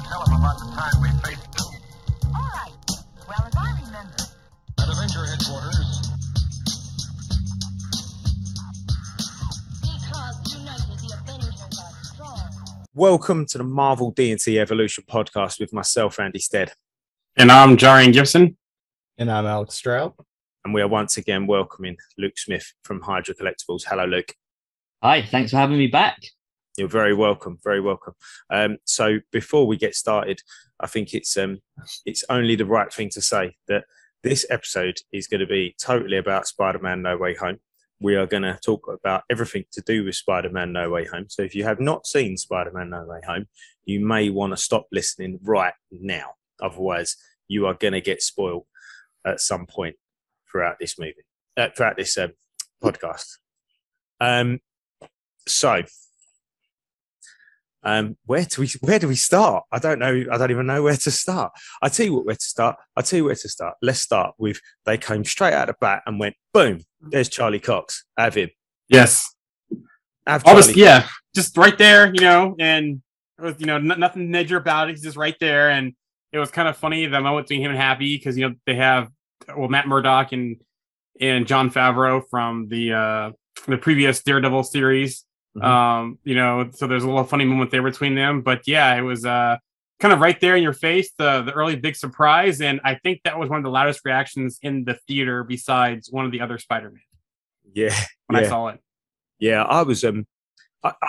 tell him about the time we faced them. All right. Well, as I remember. At Avenger headquarters. Because united, the Avengers are strong. Welcome to the Marvel D&T Evolution podcast with myself, Andy Stead. And I'm Jarian Gibson. And I'm Alex Stroud. And we are once again welcoming Luke Smith from Hydra Collectibles. Hello, Luke. Hi, thanks for having me back. You're very welcome, very welcome. So before we get started, I think it's only the right thing to say that this episode is going to be totally about Spider-Man No Way Home. We are going to talk about everything to do with Spider-Man No Way Home. So if you have not seen Spider-Man No Way Home, you may want to stop listening right now. Otherwise, you are going to get spoiled at some point throughout this podcast. Where do we start? I don't know. I don't even know where to start. I'll tell you where to start. Let's start with they came straight out of the bat and went, boom, there's Charlie Cox. Have him. Yes. Just right there, and it was, nothing major about it. He's just right there. And it was kind of funny, the moment between him and Happy, because, they have, Matt Murdock and Jon Favreau from the previous Daredevil series. Mm-hmm. So there's a little funny moment there between them, but yeah, it was kind of right there in your face, the early big surprise, and I think that was one of the loudest reactions in the theater besides one of the other Spider-Man. I saw it. Yeah, I was. I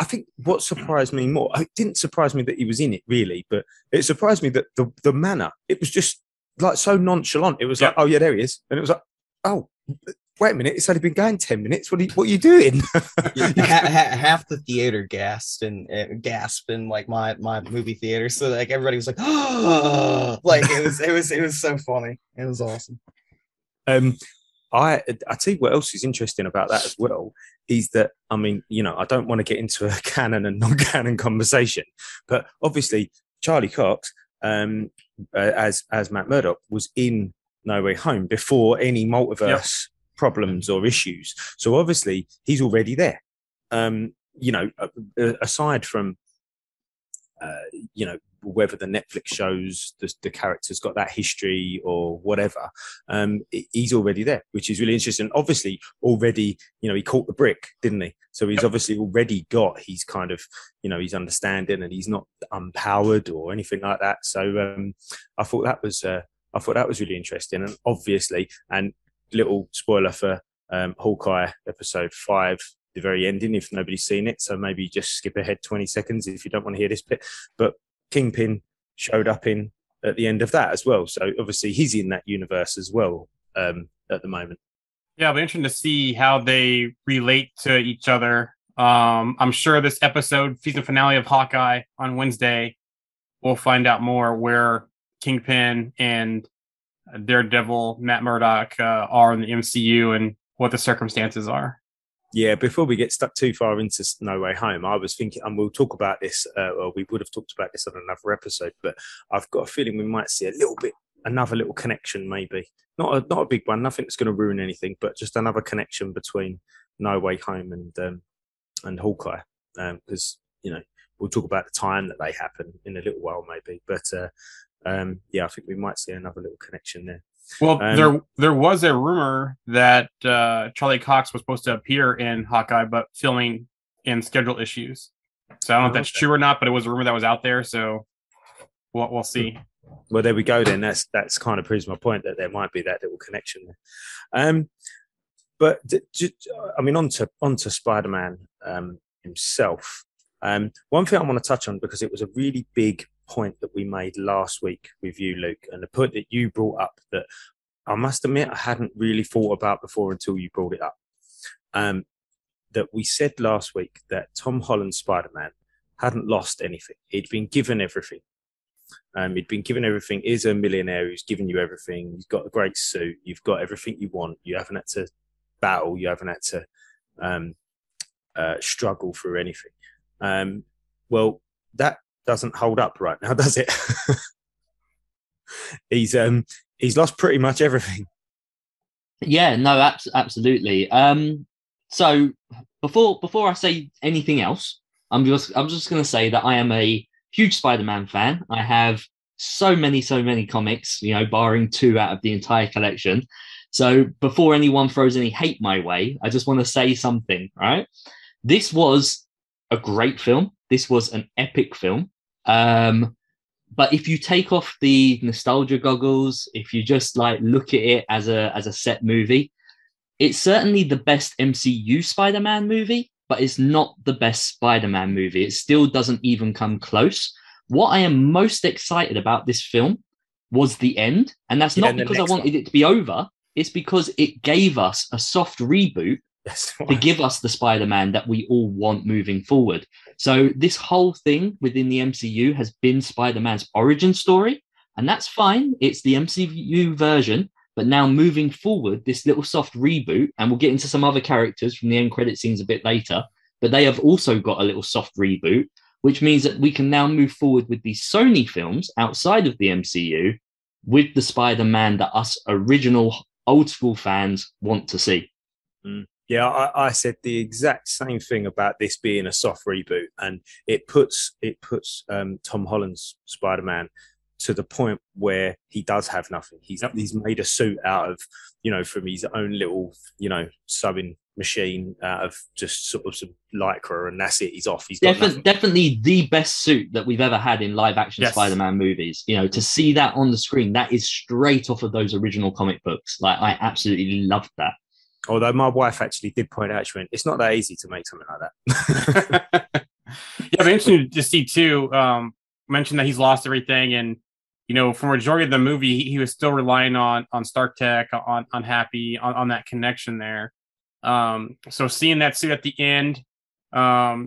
think what surprised me more, it didn't surprise me that he was in it really, but it surprised me that the manner. It was just like so nonchalant. It was like, oh yeah, there he is, and it was like, oh. Wait a minute, it's only been going 10 minutes. What are you doing? Half the theater gasped in like my movie theater. So like everybody was like, oh, like it was so funny. It was awesome. I tell you what else is interesting about that as well is that, I mean, I don't want to get into a canon and non-canon conversation, but obviously Charlie Cox, as Matt Murdock, was in No Way Home before any multiverse problems or issues. So obviously he's already there. Aside from whether the Netflix shows the characters got that history or whatever, he's already there, which is really interesting. Obviously already, he caught the brick, didn't he? So he's obviously already got his kind of, his understanding, and he's not unpowered or anything like that. So I thought that was really interesting. And obviously, and little spoiler for Hawkeye episode 5, the very ending, if nobody's seen it, so maybe just skip ahead 20 seconds if you don't want to hear this bit, but Kingpin showed up at the end of that as well, so obviously he's in that universe as well at the moment. It'll be interesting to see how they relate to each other. I'm sure this episode, season finale of Hawkeye on Wednesday, we'll find out more where Kingpin and Daredevil, Matt Murdock are in the MCU and what the circumstances are. Yeah, before we get stuck too far into No Way Home, I was thinking, and we'll talk about this, or we would have talked about this on another episode, but I've got a feeling we might see another little connection, maybe. Not a big one, nothing that's going to ruin anything, but just another connection between No Way Home and Hawkeye, because, we'll talk about the time that they happen in a little while, maybe, but I think we might see another little connection there. Well, there was a rumor that Charlie Cox was supposed to appear in Hawkeye, but filming in schedule issues. So I don't know if that's true or not, but it was a rumor that was out there. So we'll see. Well, there we go. Then that's kind of proves my point that there might be that little connection there. But onto Spider-Man himself. One thing I want to touch on, because it was a really big point that we made last week with you, Luke, and the point that you brought up that I must admit I hadn't really thought about before until you brought it up. That we said last week that Tom Holland's Spider-Man hadn't lost anything. He'd been given everything. He'd been given everything. He's a millionaire who's given you everything. He's got a great suit. You've got everything you want. You haven't had to battle. You haven't had to struggle through anything. Well, that doesn't hold up right now, does it? He's lost pretty much everything. Yeah, no, absolutely. So before I say anything else, I'm just going to say that I am a huge Spider-Man fan. I have so many comics, barring 2 out of the entire collection. So before anyone throws any hate my way, I just want to say something, right? This was a great film. This was an epic film. But if you take off the nostalgia goggles, if you just look at it as a set movie, it's certainly the best MCU Spider-Man movie, but it's not the best Spider-Man movie. It still doesn't even come close. What I am most excited about this film was the end. And that's not because I wanted it to be over. It's because it gave us a soft reboot to give us the Spider-Man that we all want moving forward. So this whole thing within the MCU has been Spider-Man's origin story, and that's fine. It's the MCU version, but now moving forward, this little soft reboot, and we'll get into some other characters from the end credit scenes a bit later, but they have also got a little soft reboot, which means that we can now move forward with these Sony films outside of the MCU with the Spider-Man that us original old school fans want to see. Yeah, I said the exact same thing about this being a soft reboot, and it puts Tom Holland's Spider-Man to the point where he does have nothing. He's made a suit out of, from his own little, sewing machine out of just sort of some lycra, and that's it. He's off. He's got nothing. Definitely the best suit that we've ever had in live action Spider-Man movies. To see that on the screen, that is straight off of those original comic books. I absolutely loved that. Although my wife actually did point out, she went, it's not that easy to make something like that. Yeah, I'm interested to see too, mention that he's lost everything. And, for majority of the movie, he was still relying on Stark Tech, on Happy, on that connection there. So seeing that suit at the end,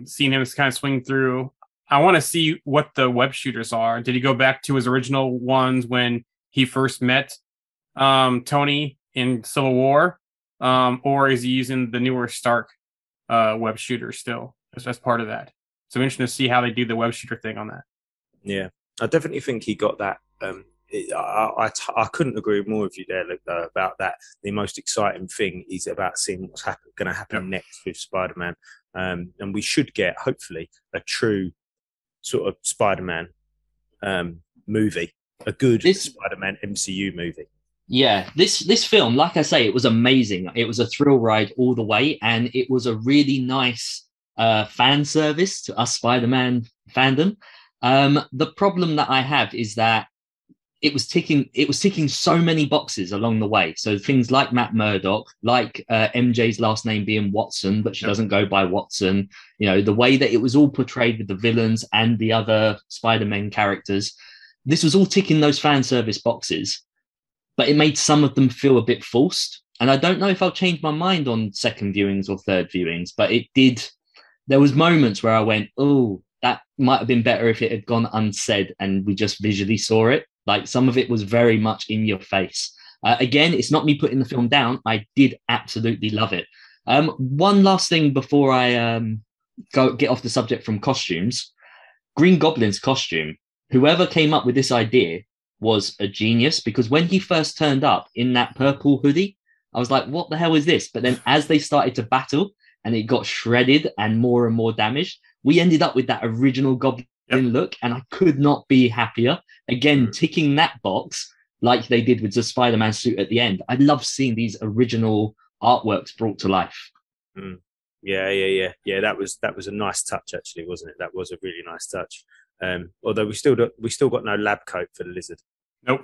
seeing him kind of swing through, I want to see what the web shooters are. Did he go back to his original ones when he first met Tony in Civil War? Or is he using the newer Stark web shooter still as part of that? So interesting to see how they do the web shooter thing on that. Yeah, I definitely think he got that. I couldn't agree more with you there about that. The most exciting thing is about seeing what's going to happen next with Spider-Man. And we should get, hopefully, a true sort of Spider-Man movie, a good Spider-Man MCU movie. Yeah, this film, like I say, it was amazing. It was a thrill ride all the way, and it was a really nice fan service to us Spider-Man fandom. The problem that I have is that it was ticking so many boxes along the way. So things like Matt Murdock, like MJ's last name being Watson, but she doesn't go by Watson. The way that it was all portrayed with the villains and the other Spider-Man characters, this was all ticking those fan service boxes. But it made some of them feel a bit forced. And I don't know if I'll change my mind on second viewings or third viewings, but it did. There was moments where I went, oh, that might have been better if it had gone unsaid and we just visually saw it. Some of it was very much in your face. Again, it's not me putting the film down. I did absolutely love it. One last thing before I get off the subject from costumes. Green Goblin's costume, whoever came up with this idea was a genius, because when he first turned up in that purple hoodie, I was like, what the hell is this? But then as they started to battle and it got shredded and more damaged, we ended up with that original Goblin look, and I could not be happier. Again, ticking that box like they did with the Spider-Man suit at the end. I love seeing these original artworks brought to life. Yeah. That was a nice touch, actually, wasn't it? That was a really nice touch. Although we still got no lab coat for the lizard. Nope.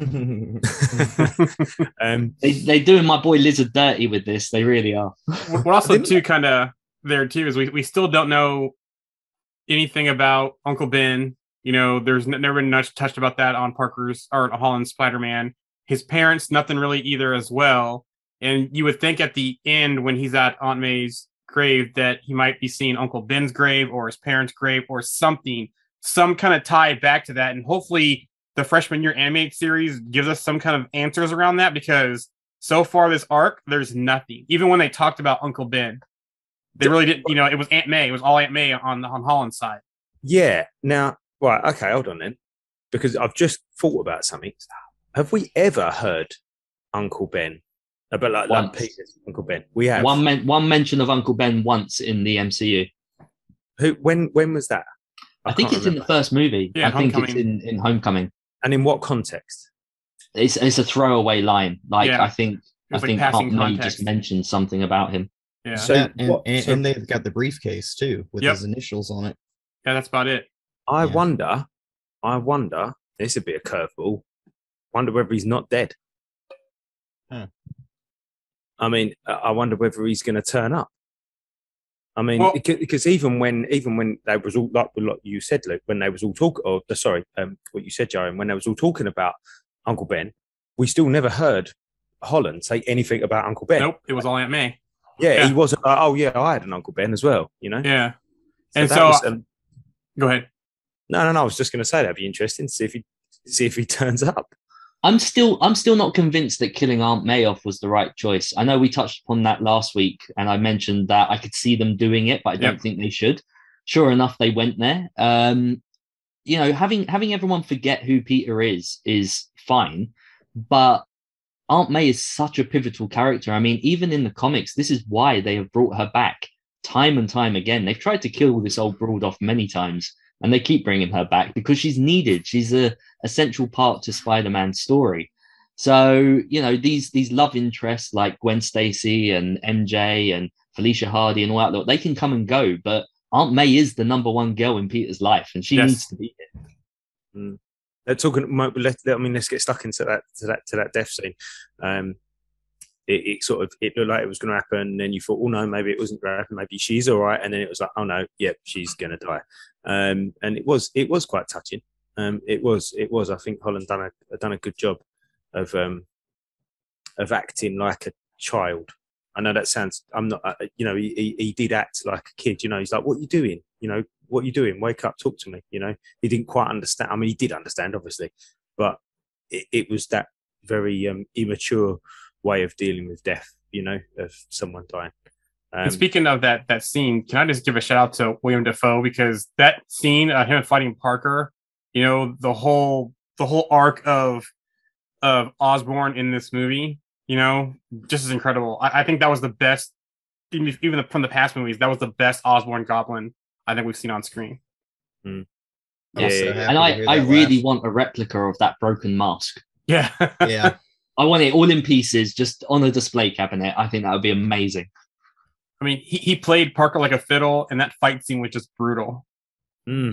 They're doing my boy Lizard dirty with this. They really are. What also too kind of there too is we still don't know anything about Uncle Ben. There's never been much touched about that on Parker's or Holland's Spider-Man. His parents, nothing really either as well. And you would think at the end when he's at Aunt May's grave that he might be seeing Uncle Ben's grave or his parents' grave or something. Some kind of tie back to that, and hopefully the freshman year animated series gives us some kind of answers around that, because so far this arc, there's nothing. Even when they talked about Uncle Ben, they really didn't. It was Aunt May. It was all Aunt May on Holland's side. Yeah. Now, right. Okay, hold on then, because I've just thought about something. Have we ever heard Uncle Ben? But like Peter's Uncle Ben, we have one mention of Uncle Ben once in the MCU. When was that? I think can't it's in the remember. first movie. Yeah, I think Homecoming. it's in Homecoming. And in what context? It's a throwaway line. Like Yeah. I think was like Aunt passing May context. just mentioned something about him. Yeah. So Yeah, what? So and they've got the briefcase too with Yep. his initials on it. Yeah, that's about it. I Yeah. wonder. This would be a curveball. Wonder whether he's not dead. Huh. I mean, I wonder whether he's going to turn up. I mean, Well- because even when they was all like you said, Luke, when they was all talking, what you said, Joe, when they was all talking about Uncle Ben, we still never heard Holland say anything about Uncle Ben. Nope, it was all Aunt May. Yeah, Yeah. he wasn't. Oh yeah, I had an Uncle Ben as well. You know. Yeah. So And that so, was, go ahead. no. I was just going to say that'd be interesting to see if he turns up. I'm still not convinced that killing Aunt May off was the right choice. I know we touched upon that last week, and I mentioned that I could see them doing it, but I don't Yep. think they should. Sure enough, they went there. You know, having everyone forget who Peter is fine, but Aunt May is such a pivotal character. I mean, even in the comics, this is why they have brought her back time and time again. They've tried to kill this old broad off many times, and they keep bringing her back because she's needed. She's a essential part to Spider-Man's story. So, you know, these love interests like Gwen Stacy and MJ and Felicia Hardy and all that, they can come and go, but Aunt May is the number one girl in Peter's life, and she Yes. needs to be here. They're talking. Let's get stuck into that death scene. It looked like it was going to happen, and then you thought, oh no, maybe it wasn't going to happen. Maybe she's all right, and then it was like, oh no, yep, she's going to die. And it was quite touching. It was. I think Holland done a good job of acting like a child. I know that sounds. I'm not. He did act like a kid. You know, he's like, what are you doing? You know, what are you doing? Wake up, talk to me. You know, he didn't quite understand. I mean, he did understand, obviously, but it was that very immature way of dealing with death. You know, of someone dying. And speaking of that scene, can I just give a shout out to William Dafoe, because that scene, him fighting Parker, you know, the whole arc of Osborn in this movie, you know, just as incredible. I think that was the best, even from the past movies, that was the best Osborn Goblin I think we've seen on screen. Yeah. And I really want a replica of that broken mask. Yeah. Yeah. I want it all in pieces, just on a display cabinet. I think that would be amazing. I mean, he played Parker like a fiddle, and that fight scene was just brutal. Yeah.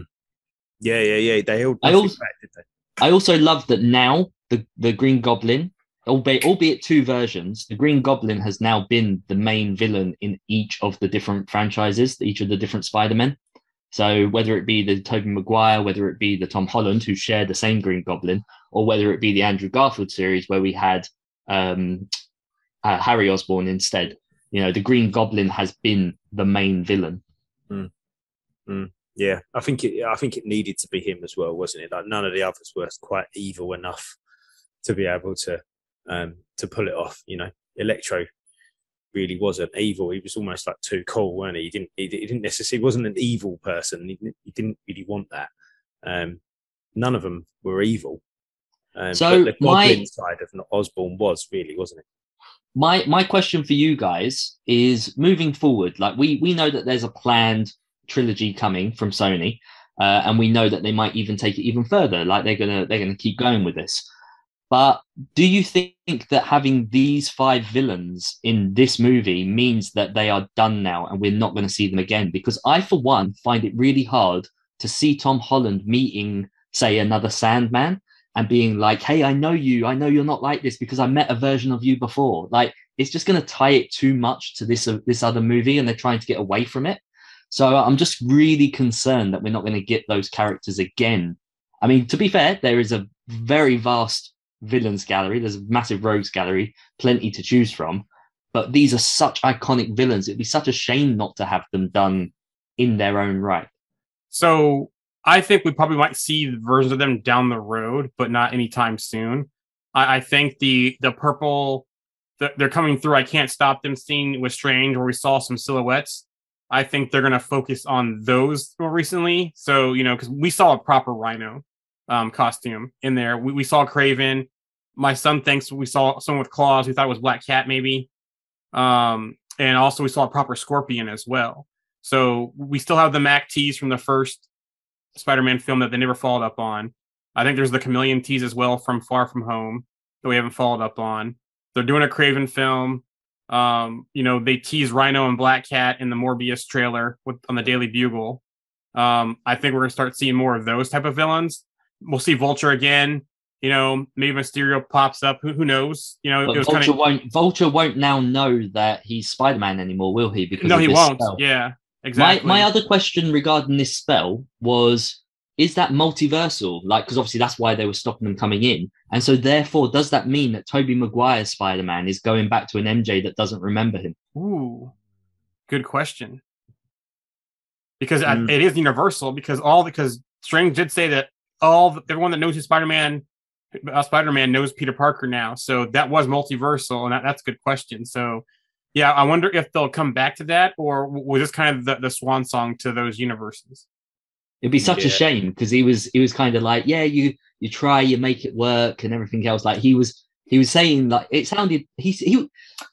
They held I nothing also- back, did they? I also love that now the Green Goblin, albeit two versions, the Green Goblin has now been the main villain in each of the different franchises, each of the different Spider-Men. So whether it be the Tobey Maguire, whether it be the Tom Holland, who shared the same Green Goblin, or whether it be the Andrew Garfield series where we had Harry Osborn instead. You know, the Green Goblin has been the main villain. Yeah, I think it needed to be him as well, wasn't it? Like none of the others were quite evil enough to be able to pull it off. You know, Electro really wasn't evil. He was almost like too cool, weren't he? He didn't necessarily wasn't an evil person. He didn't really want that. None of them were evil. So but the Goblin side of Osborn was really, wasn't it? My question for you guys is moving forward. Like we know that there's a planned trilogy coming from Sony, and we know that they might even take it even further. Like they're gonna keep going with this. But do you think that having these 5 villains in this movie means that they are done now and we're not going to see them again? Because I, for one, find it really hard to see Tom Holland meeting, say, another Sandman and being like, hey, I know you're not like this because I met a version of you before. Like, it's just going to tie it too much to this other movie, and they're trying to get away from it. So I'm just really concerned that we're not going to get those characters again. I mean, to be fair, there is a very vast villains gallery. There's a massive rogues gallery, plenty to choose from. But these are such iconic villains. It'd be such a shame not to have them done in their own right. So I think we probably might see versions of them down the road, but not anytime soon. I think the purple, they're coming through. I can't stop them scene was Strange, where we saw some silhouettes. I think they're going to focus on those more recently. So, you know, because we saw a proper Rhino costume in there. We saw Craven. My son thinks we saw someone with claws. We thought it was Black Cat, maybe. And also we saw a proper Scorpion as well. So we still have the Mac tees from the first Spider-Man film that they never followed up on. I think there's the Chameleon tease as well from Far From Home that we haven't followed up on. They're doing a Craven film. They tease Rhino and Black Cat in the Morbius trailer on the Daily Bugle. I think we're gonna start seeing more of those type of villains. We'll see Vulture again. Maybe Mysterio pops up. Who knows? But Vulture won't now know that he's Spider-Man anymore, will he? Because no, he won't. Spell. Yeah, exactly. My other question regarding this spell was, is that multiversal? Like, because obviously that's why they were stopping them coming in. And so therefore, does that mean that Tobey Maguire's Spider-Man is going back to an MJ that doesn't remember him? Ooh, good question. Because it is universal, because Strange did say that everyone that knows who Spider-Man knows Peter Parker now. So that was multiversal, and that's a good question. So yeah, I wonder if they'll come back to that, or was this kind of the swan song to those universes? It'd be such a shame, because he was kind of like, yeah, you try, you make it work and everything else. Like he was saying, like, it sounded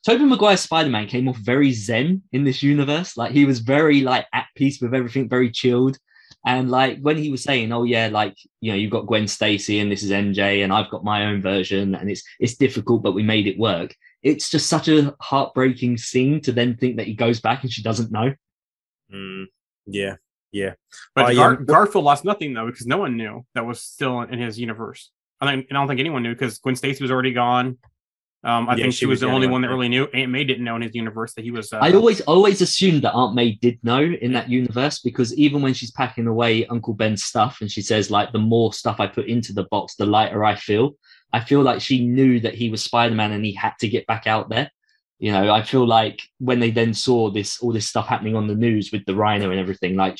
Tobey Maguire's Spider-Man came off very zen in this universe. Like he was very like at peace with everything, very chilled. And like when he was saying, oh yeah, like, you've got Gwen Stacy and this is MJ and I've got my own version and it's difficult, but we made it work. It's just such a heartbreaking scene to then think that he goes back and she doesn't know. Yeah. Yeah. But Garfield lost nothing though, because no one knew that was still in his universe. I don't think anyone knew, because Gwen Stacy was already gone. I think she was the only one that really knew. Aunt May didn't know in his universe that he was. I always assumed that Aunt May did know in that universe, because even when she's packing away Uncle Ben's stuff and she says, like, the more stuff I put into the box, the lighter I feel like she knew that he was Spider-Man and he had to get back out there. I feel like when they then saw all this stuff happening on the news with the Rhino and everything, like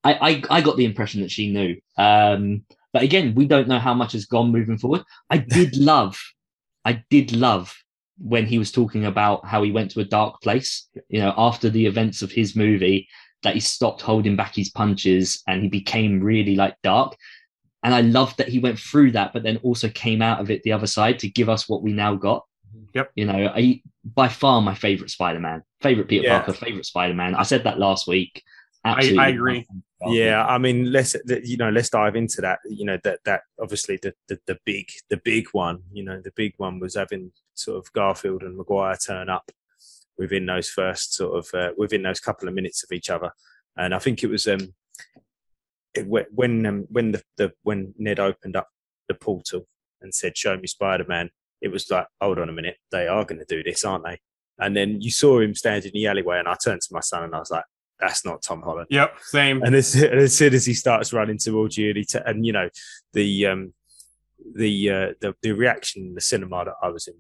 I got the impression that she knew. But again, we don't know how much has gone moving forward. I did love when he was talking about how he went to a dark place, after the events of his movie, that he stopped holding back his punches and he became really like dark. And I loved that he went through that, but then also came out of it the other side to give us what we now got. Yep. By far my favorite Spider-Man, favorite Peter Parker, favorite Spider-Man. I said that last week. Absolutely. I agree. Yeah, I mean, let's dive into that. That obviously the big one. The big one was having sort of Garfield and Maguire turn up within those first within those couple of minutes of each other, and I think it was when Ned opened up the portal and said, "Show me Spider-Man." It was like, hold on a minute, they are going to do this, aren't they? And then you saw him standing in the alleyway, and I turned to my son and I was like, that's not Tom Holland. Yep, same. And as soon as he starts running towards you, the reaction in the cinema that I was in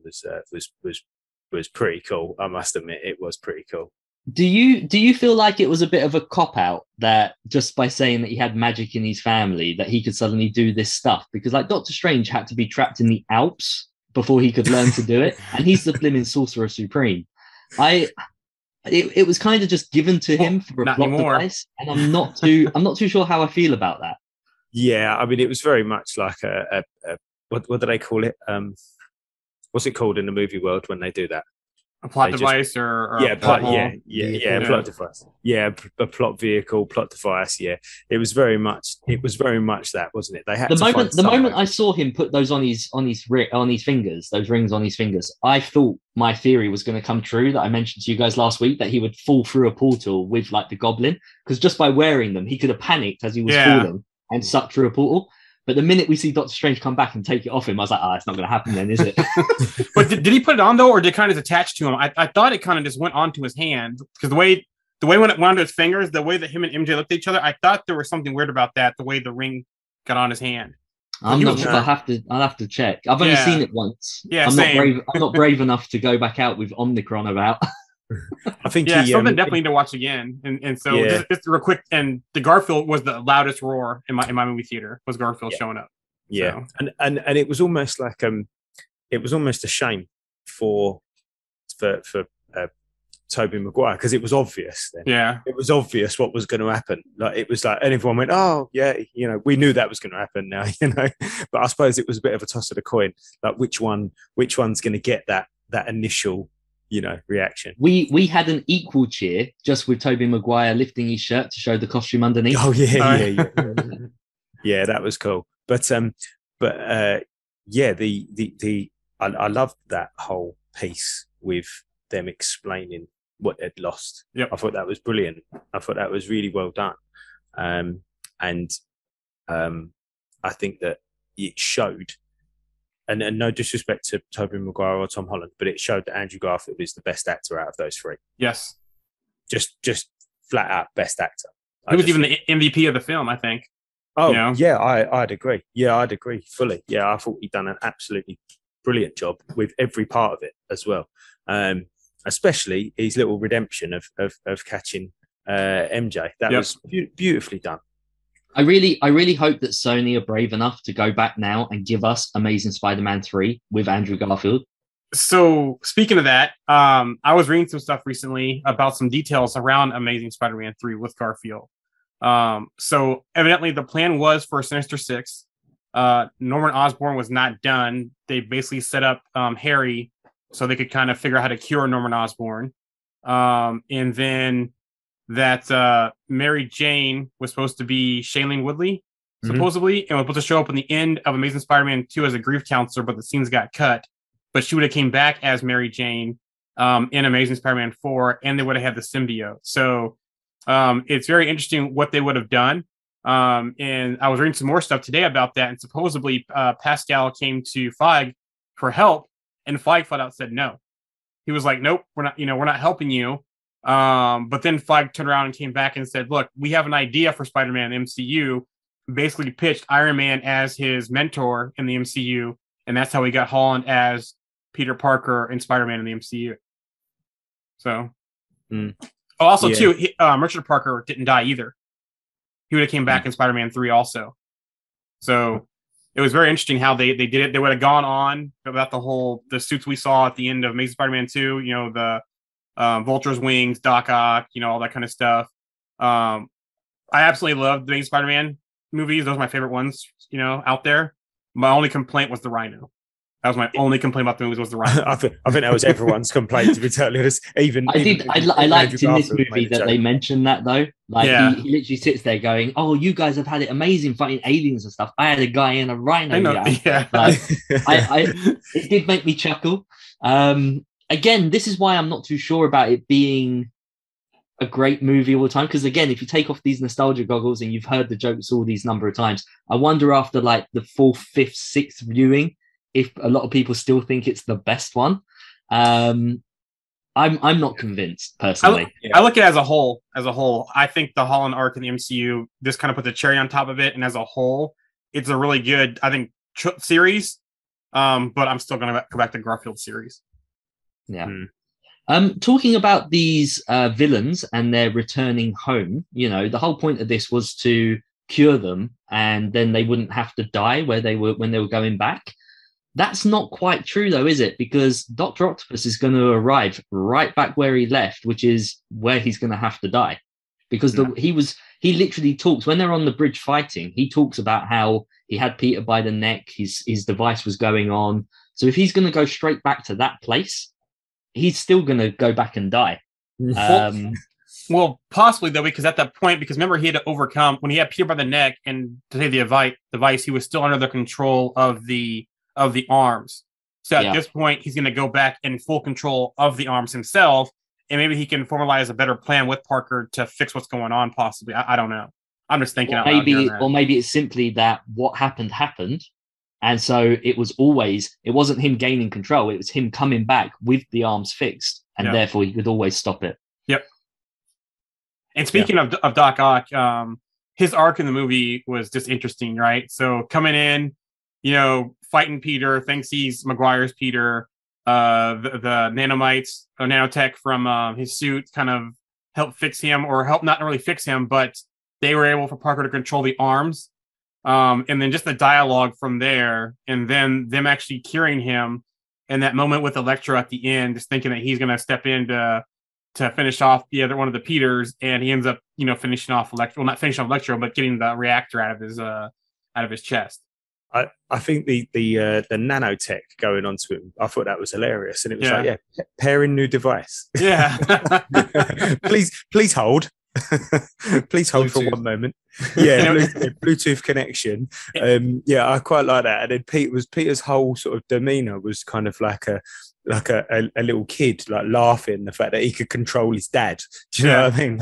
was pretty cool. I must admit, it was pretty cool. Do you feel like it was a bit of a cop out that just by saying that he had magic in his family that he could suddenly do this stuff? Because like Doctor Strange had to be trapped in the Alps before he could learn to do it, and he's the blimmin' Sorcerer Supreme. It was kind of just given to him for a plot device, and I'm not too sure how I feel about that. Yeah, I mean, it was very much like a what do they call it? What's it called in the movie world when they do that? A plot device or plot device. Yeah, a plot vehicle, plot device. Yeah, it was very much that, wasn't it? They had the moment I saw him put those on his fingers, those rings on his fingers, I thought my theory was going to come true that I mentioned to you guys last week, that he would fall through a portal with like the Goblin, because just by wearing them, he could have panicked as he was falling and sucked through a portal. But the minute we see Doctor Strange come back and take it off him, I was like, it's not going to happen then, is it? But did he put it on, though, or did it kind of attach to him? I thought it kind of just went onto his hand, because the way when it went onto his fingers, the way that him and MJ looked at each other, I thought there was something weird about that, the way the ring got on his hand. I'm not sure. I'll have to check. I've only seen it once. Yeah, I'm not brave enough to go back out with Omnicron about. I think something definitely to watch again. And so just real quick, and the Garfield was the loudest roar in my movie theater, was Garfield showing up. Yeah, so. and it was almost like it was almost a shame for Tobey Maguire, because it was obvious then. Yeah, it was obvious what was going to happen. Like, it was like, and everyone went, oh yeah, we knew that was going to happen now, but I suppose it was a bit of a toss of the coin, like which one's going to get that initial reaction. We had an equal cheer just with Tobey Maguire lifting his shirt to show the costume underneath. Oh yeah. Yeah, that was cool. But yeah, I loved that whole piece with them explaining what they'd lost. Yep. I thought that was brilliant. I thought that was really well done. And I think that it showed, and no disrespect to Tobey Maguire or Tom Holland, but it showed that Andrew Garfield is the best actor out of those three. Yes. Just flat out best actor. He was even the MVP of the film, I think. Oh, you know? yeah, I'd agree. Yeah, I'd agree fully. Yeah, I thought he'd done an absolutely brilliant job with every part of it as well. Especially his little redemption of catching MJ. That was beautifully done. I really hope that Sony are brave enough to go back now and give us Amazing Spider-Man 3 with Andrew Garfield. So speaking of that, I was reading some stuff recently about some details around Amazing Spider-Man 3 with Garfield. So evidently the plan was for Sinister Six. Norman Osborn was not done. They basically set up Harry so they could kind of figure out how to cure Norman Osborn. And then that Mary Jane was supposed to be Shailene Woodley, supposedly, and was supposed to show up in the end of Amazing Spider-Man 2 as a grief counselor, but the scenes got cut. But she would have came back as Mary Jane in Amazing Spider-Man 4, and they would have had the symbiote. So it's very interesting what they would have done. And I was reading some more stuff today about that, and supposedly Pascal came to Feige for help, and Feige flat out said no. He was like, "Nope, we're not helping you." But then Feige turned around and came back and said, "Look, we have an idea for Spider-Man in the MCU." Basically, pitched Iron Man as his mentor in the MCU, and that's how we got Holland as Peter Parker and Spider-Man in the MCU. So, also too, Richard Parker didn't die either. He would have came back in Spider-Man 3 also. So it was very interesting how they did it. They would have gone on about the suits we saw at the end of Amazing Spider-Man 2, the Vulture's wings, Doc Ock, all that kind of stuff. I absolutely loved the Amazing Spider-Man movies. Those are my favorite ones, out there. My only complaint was the Rhino. That was my only complaint about the movies was the Rhino. I think that was everyone's complaint, to be totally honest. I liked in this movie that they mentioned that though. Like he literally sits there going, "Oh, you guys have had it amazing fighting aliens and stuff. I had a guy in a rhino." I know. Yeah. It did make me chuckle. Again, this is why I'm not too sure about it being a great movie all the time. Because again, if you take off these nostalgia goggles and you've heard the jokes all these number of times, I wonder after like the 4th, 5th, 6th viewing, if a lot of people still think it's the best one. I'm not convinced personally. I look at it as a whole. I think the Holland arc in the MCU, this kind of put the cherry on top of it, and as a whole, it's a really good, I think, series. But I'm still going to go back to Garfield series. Yeah. Talking about these villains and their returning home, the whole point of this was to cure them, and then they wouldn't have to die when they were going back. That's not quite true, though, is it? Because Dr. Octopus is going to arrive right back where he left, which is where he's going to have to die. Because he literally talks, when they're on the bridge fighting, he talks about how he had Peter by the neck, his device was going on. So if he's going to go straight back to that place, he's still going to go back and die. Well, possibly, though, because at that point, because remember, he had to overcome, when he had Peter by the neck and to take the device, he was still under the control of the arms. So at this point, he's going to go back in full control of the arms himself, and maybe he can formalize a better plan with Parker to fix what's going on, possibly. I don't know. I'm just thinking out loud. Or maybe it's simply that what happened, and so it wasn't him gaining control, it was him coming back with the arms fixed, and therefore he could always stop it. Yep. And speaking of Doc Ock, his arc in the movie was just interesting, right? So coming in, fighting Peter, thinks he's Maguire's Peter. The nanomites or nanotech from his suit kind of help fix him, or help not really fix him, but they were able for Parker to control the arms. And then just the dialogue from there, and then them actually curing him, and that moment with Electro at the end, just thinking that he's going to step in to finish off the other one of the Peters, and he ends up, finishing off Electro. Well, not finishing off Electro, but getting the reactor out of his chest. I think the nanotech going onto him, I thought that was hilarious, and it was Yeah. like, yeah, pairing new device. Yeah. please hold. Please hold for Bluetooth. one moment. Yeah, You know- Bluetooth connection. Yeah, I quite like that. And then Peter's whole sort of demeanor was kind of like a little kid, like laughing the fact that he could control his dad. Do you know what I mean?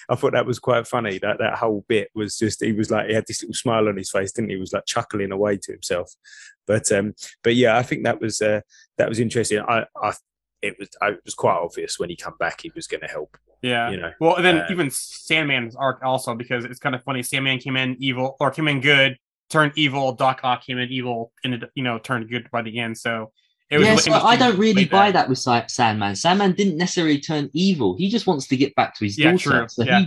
I thought that was quite funny. That whole bit was just, he was like, he had this little smile on his face, didn't he? He was like chuckling away to himself. But yeah, I think that was interesting. It was quite obvious when he come back he was going to help. Yeah. You know. Well, and then even Sandman's arc also, because it's kind of funny. Sandman came in evil, or came in good, turned evil. Doc Ock came in evil, and turned good by the end. So it was. Yeah, so I don't really like buy that with Sandman. Sandman didn't necessarily turn evil. He just wants to get back to his daughter. True. So Yeah,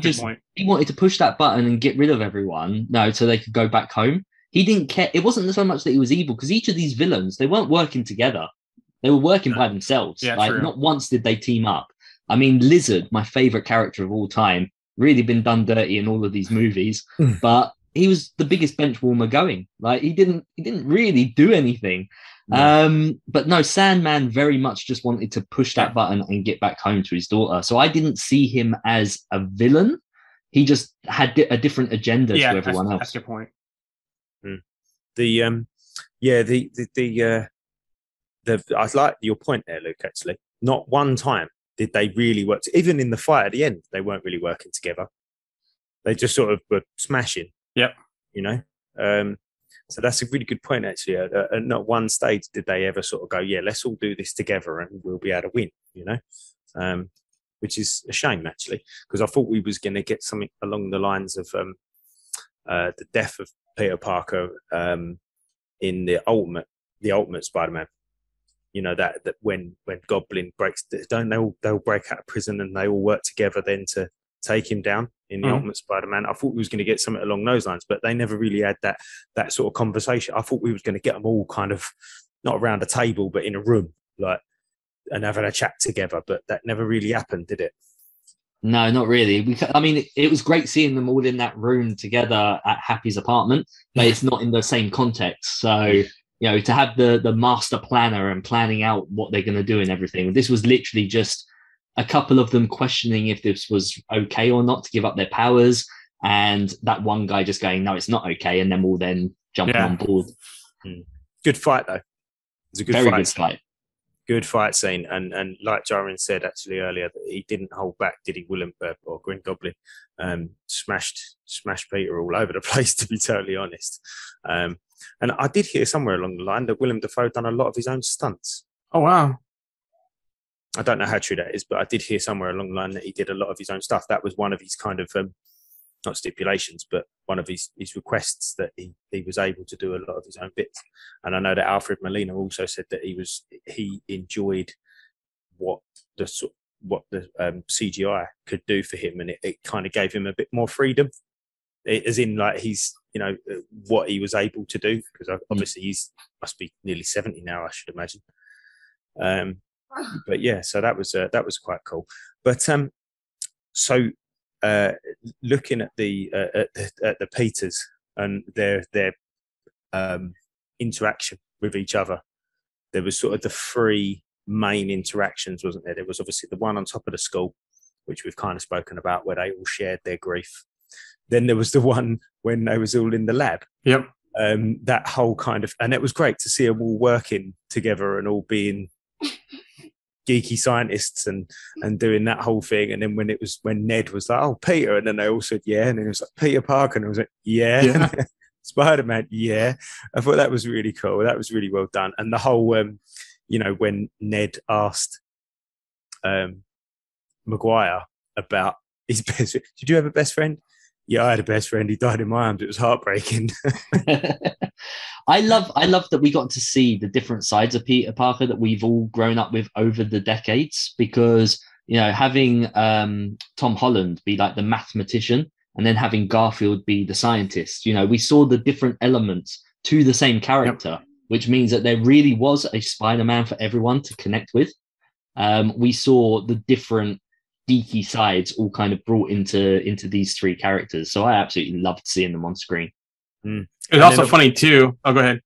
he wanted to push that button and get rid of everyone. No, so they could go back home. He didn't care. It wasn't so much that he was evil, because each of these villains, they weren't working together. They were working by themselves. Yeah, like true. not once did they team up. I mean, Lizard, my favorite character of all time, really been done dirty in all of these movies, but he was the biggest bench warmer going. Like he didn't really do anything. No. But no, Sandman very much just wanted to push that button and get back home to his daughter. So I didn't see him as a villain. He just had a different agenda to everyone else. That's a good point. I like your point there, Luke. Actually, not one time did they really work. Even in the fight at the end, they weren't really working together. They just sort of were smashing. Yep. So that's a really good point, actually. At not one stage did they ever sort of go, yeah, let's all do this together and we'll be able to win, which is a shame, actually, because I thought we was going to get something along the lines of the death of Peter Parker in the ultimate Spider-Man. That when Goblin breaks, they'll break out of prison and they all work together then to take him down in the Ultimate Spider-Man. I thought we was going to get something along those lines, but they never really had that sort of conversation. I thought we was going to get them all kind of not around a table, but in a room, like, and having a chat together. But that never really happened, did it? No, not really. It was great seeing them all in that room together at Happy's apartment, but it's not in the same context. So, to have the master planner and planning out what they're going to do and everything. This was literally just a couple of them questioning if this was okay or not to give up their powers. And that one guy just going, no, it's not okay. And then we'll then jump on board. Good fight, though. It's a good Very fight. good fight. Good fight scene. And like Jarin said actually earlier, that he didn't hold back, did he, Willem or Green Goblin? Smashed Peter all over the place, to be totally honest. And I did hear somewhere along the line that Willem Dafoe done a lot of his own stunts. Oh, wow. I don't know how true that is, but I did hear somewhere along the line that he did a lot of his own stuff. That was one of his kind of, not stipulations, but one of his requests, that he was able to do a lot of his own bits. And I know that Alfred Molina also said that he enjoyed what the CGI could do for him, and it kind of gave him a bit more freedom, as in like he's what he was able to do, because obviously he's must be nearly 70 now, I should imagine. But yeah, so that was quite cool. But looking at the Peters and their interaction with each other, there was sort of the three main interactions, wasn't there? There was obviously the one on top of the school, which we've kind of spoken about, where they all shared their grief. Then there was the one when they was all in the lab. Yep. That whole kind of, and it was great to see them all working together and all being geeky scientists and doing that whole thing. And then when Ned was like, "Oh, Peter," and then they all said, "Yeah," and then it was like Peter Parker, and I was like, "Yeah." Spider-Man, yeah. I thought that was really cool. That was really well done. And the whole, when Ned asked Maguire about his best friend, did you have a best friend? Yeah, I had a best friend. He died in my arms. It was heartbreaking. I love that we got to see the different sides of Peter Parker that we've all grown up with over the decades, because, having Tom Holland be like the mathematician and then having Garfield be the scientist, we saw the different elements to the same character, which means that there really was a Spider-Man for everyone to connect with. We saw the different geeky sides all kind of brought into these three characters. So I absolutely loved seeing them on screen. Mm. It was also funny too. Oh, go ahead.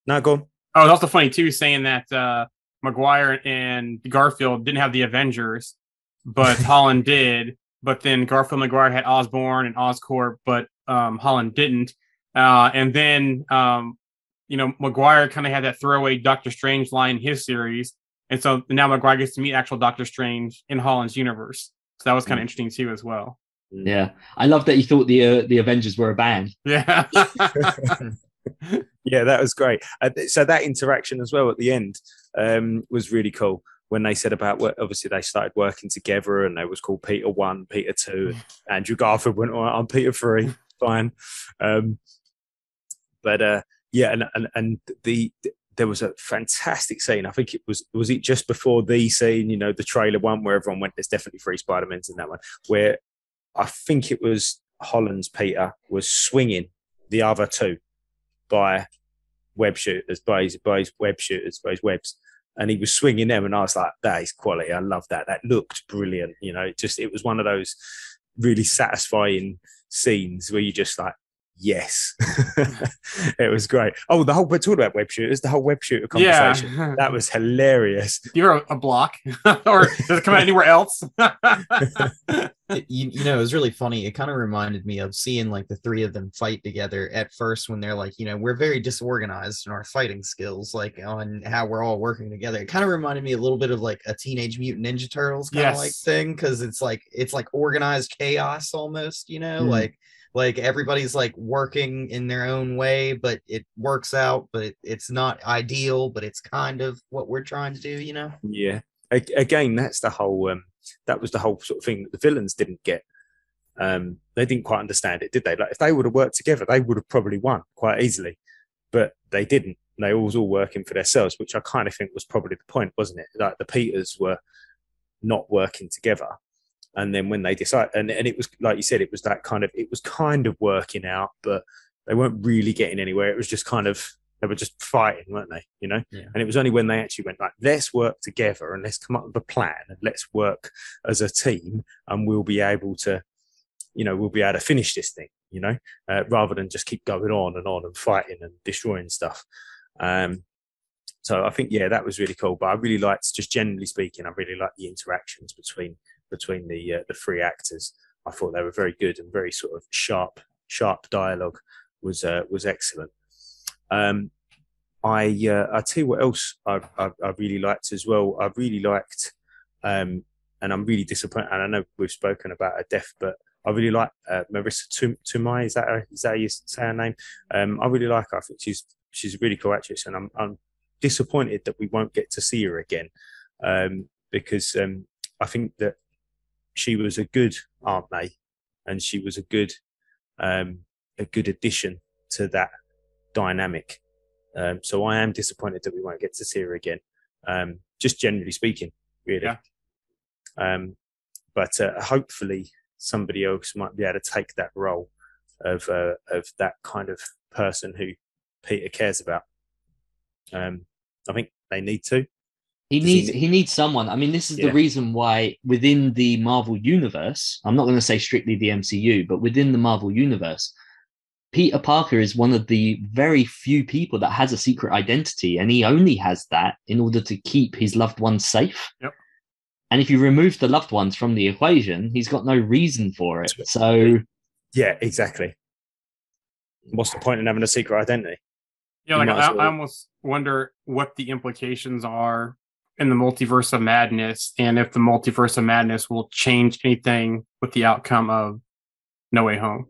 No, go on. Oh, it was also funny too, saying that Maguire and Garfield didn't have the Avengers, but Holland did. But then Garfield and Maguire had Osborn and Oscorp, but Holland didn't. And then Maguire kind of had that throwaway Doctor Strange line in his series, and so now Maguire gets to meet actual Doctor Strange in Holland's universe. So that was kind of interesting too, as well. Yeah, I love that you thought the Avengers were a band. Yeah. Yeah, that was great. So that interaction as well at the end was really cool when they said about what obviously they started working together and they was called Peter 1, Peter 2, and Andrew Garfield went on Peter 3. Fine. Yeah, and there was a fantastic scene. I think it was it just before the scene, the trailer one where everyone went, there's definitely 3 Spider-Mans in that one, where I think it was Holland's Peter was swinging the other 2 by web shooters, by his web shooters, by his webs, and he was swinging them, and I was like, that is quality. I love that. That looked brilliant. It was one of those really satisfying scenes where you just like, yes. It was great. Oh, we're talking about web shooters, the whhole web shooter conversation. Yeah. That was hilarious. You're a block, or does it come out anywhere else? It was really funny. It kind of reminded me of seeing like the 3 of them fight together at first when they're like, we're very disorganized in our fighting skills, like on how we're all working together. It kind of reminded me a little bit of like a Teenage Mutant Ninja Turtles kind of like thing, because it's like organized chaos almost, like everybody's like working in their own way, but it works out, but it's not ideal, but it's kind of what we're trying to do, Yeah. Again, that's the whole that was the whole sort of thing that the villains didn't get. They didn't quite understand it, did they? Like if they would have worked together, they would have probably won quite easily, but they didn't. They was all working for themselves, which I kind of think was probably the point, wasn't it? Like the Peters were not working together. And then when they decided, and it was like you said, it was kind of working out, but they weren't really getting anywhere. It was just they were just fighting, weren't they? Yeah. And it was only when they actually went like, let's work together and let's come up with a plan and let's work as a team, and we'll be able to finish this thing, rather than just keep going on and fighting and destroying stuff. So I think, that was really cool. But I really liked, just generally speaking, I really liked the interactions between the 3 actors. I thought they were very good, and very sort of sharp dialogue was excellent. I tell you what else I really liked as well. I really liked, and I'm really disappointed. And I know we've spoken about her death, but I really like Marissa Tomei. Is that how you say her name? I really like her. I think she's a really cool actress, and I'm disappointed that we won't get to see her again, because I think that she was a good Aunt May, and she was a good addition to that dynamic. So I am disappointed that we won't get to see her again. Just generally speaking, really. Yeah. But hopefully somebody else might be able to take that role of that kind of person who Peter cares about. I think they need to. He needs someone. I mean, this is the reason why within the Marvel Universe, I'm not going to say strictly the MCU, but within the Marvel Universe, Peter Parker is one of the very few people that has a secret identity, and he only has that in order to keep his loved ones safe. Yep. And if you remove the loved ones from the equation, he's got no reason for it. So, yeah, exactly. What's the point in having a secret identity? Yeah, like I almost wonder what the implications are in the Multiverse of Madness, and if the Multiverse of Madness will change anything with the outcome of No Way Home.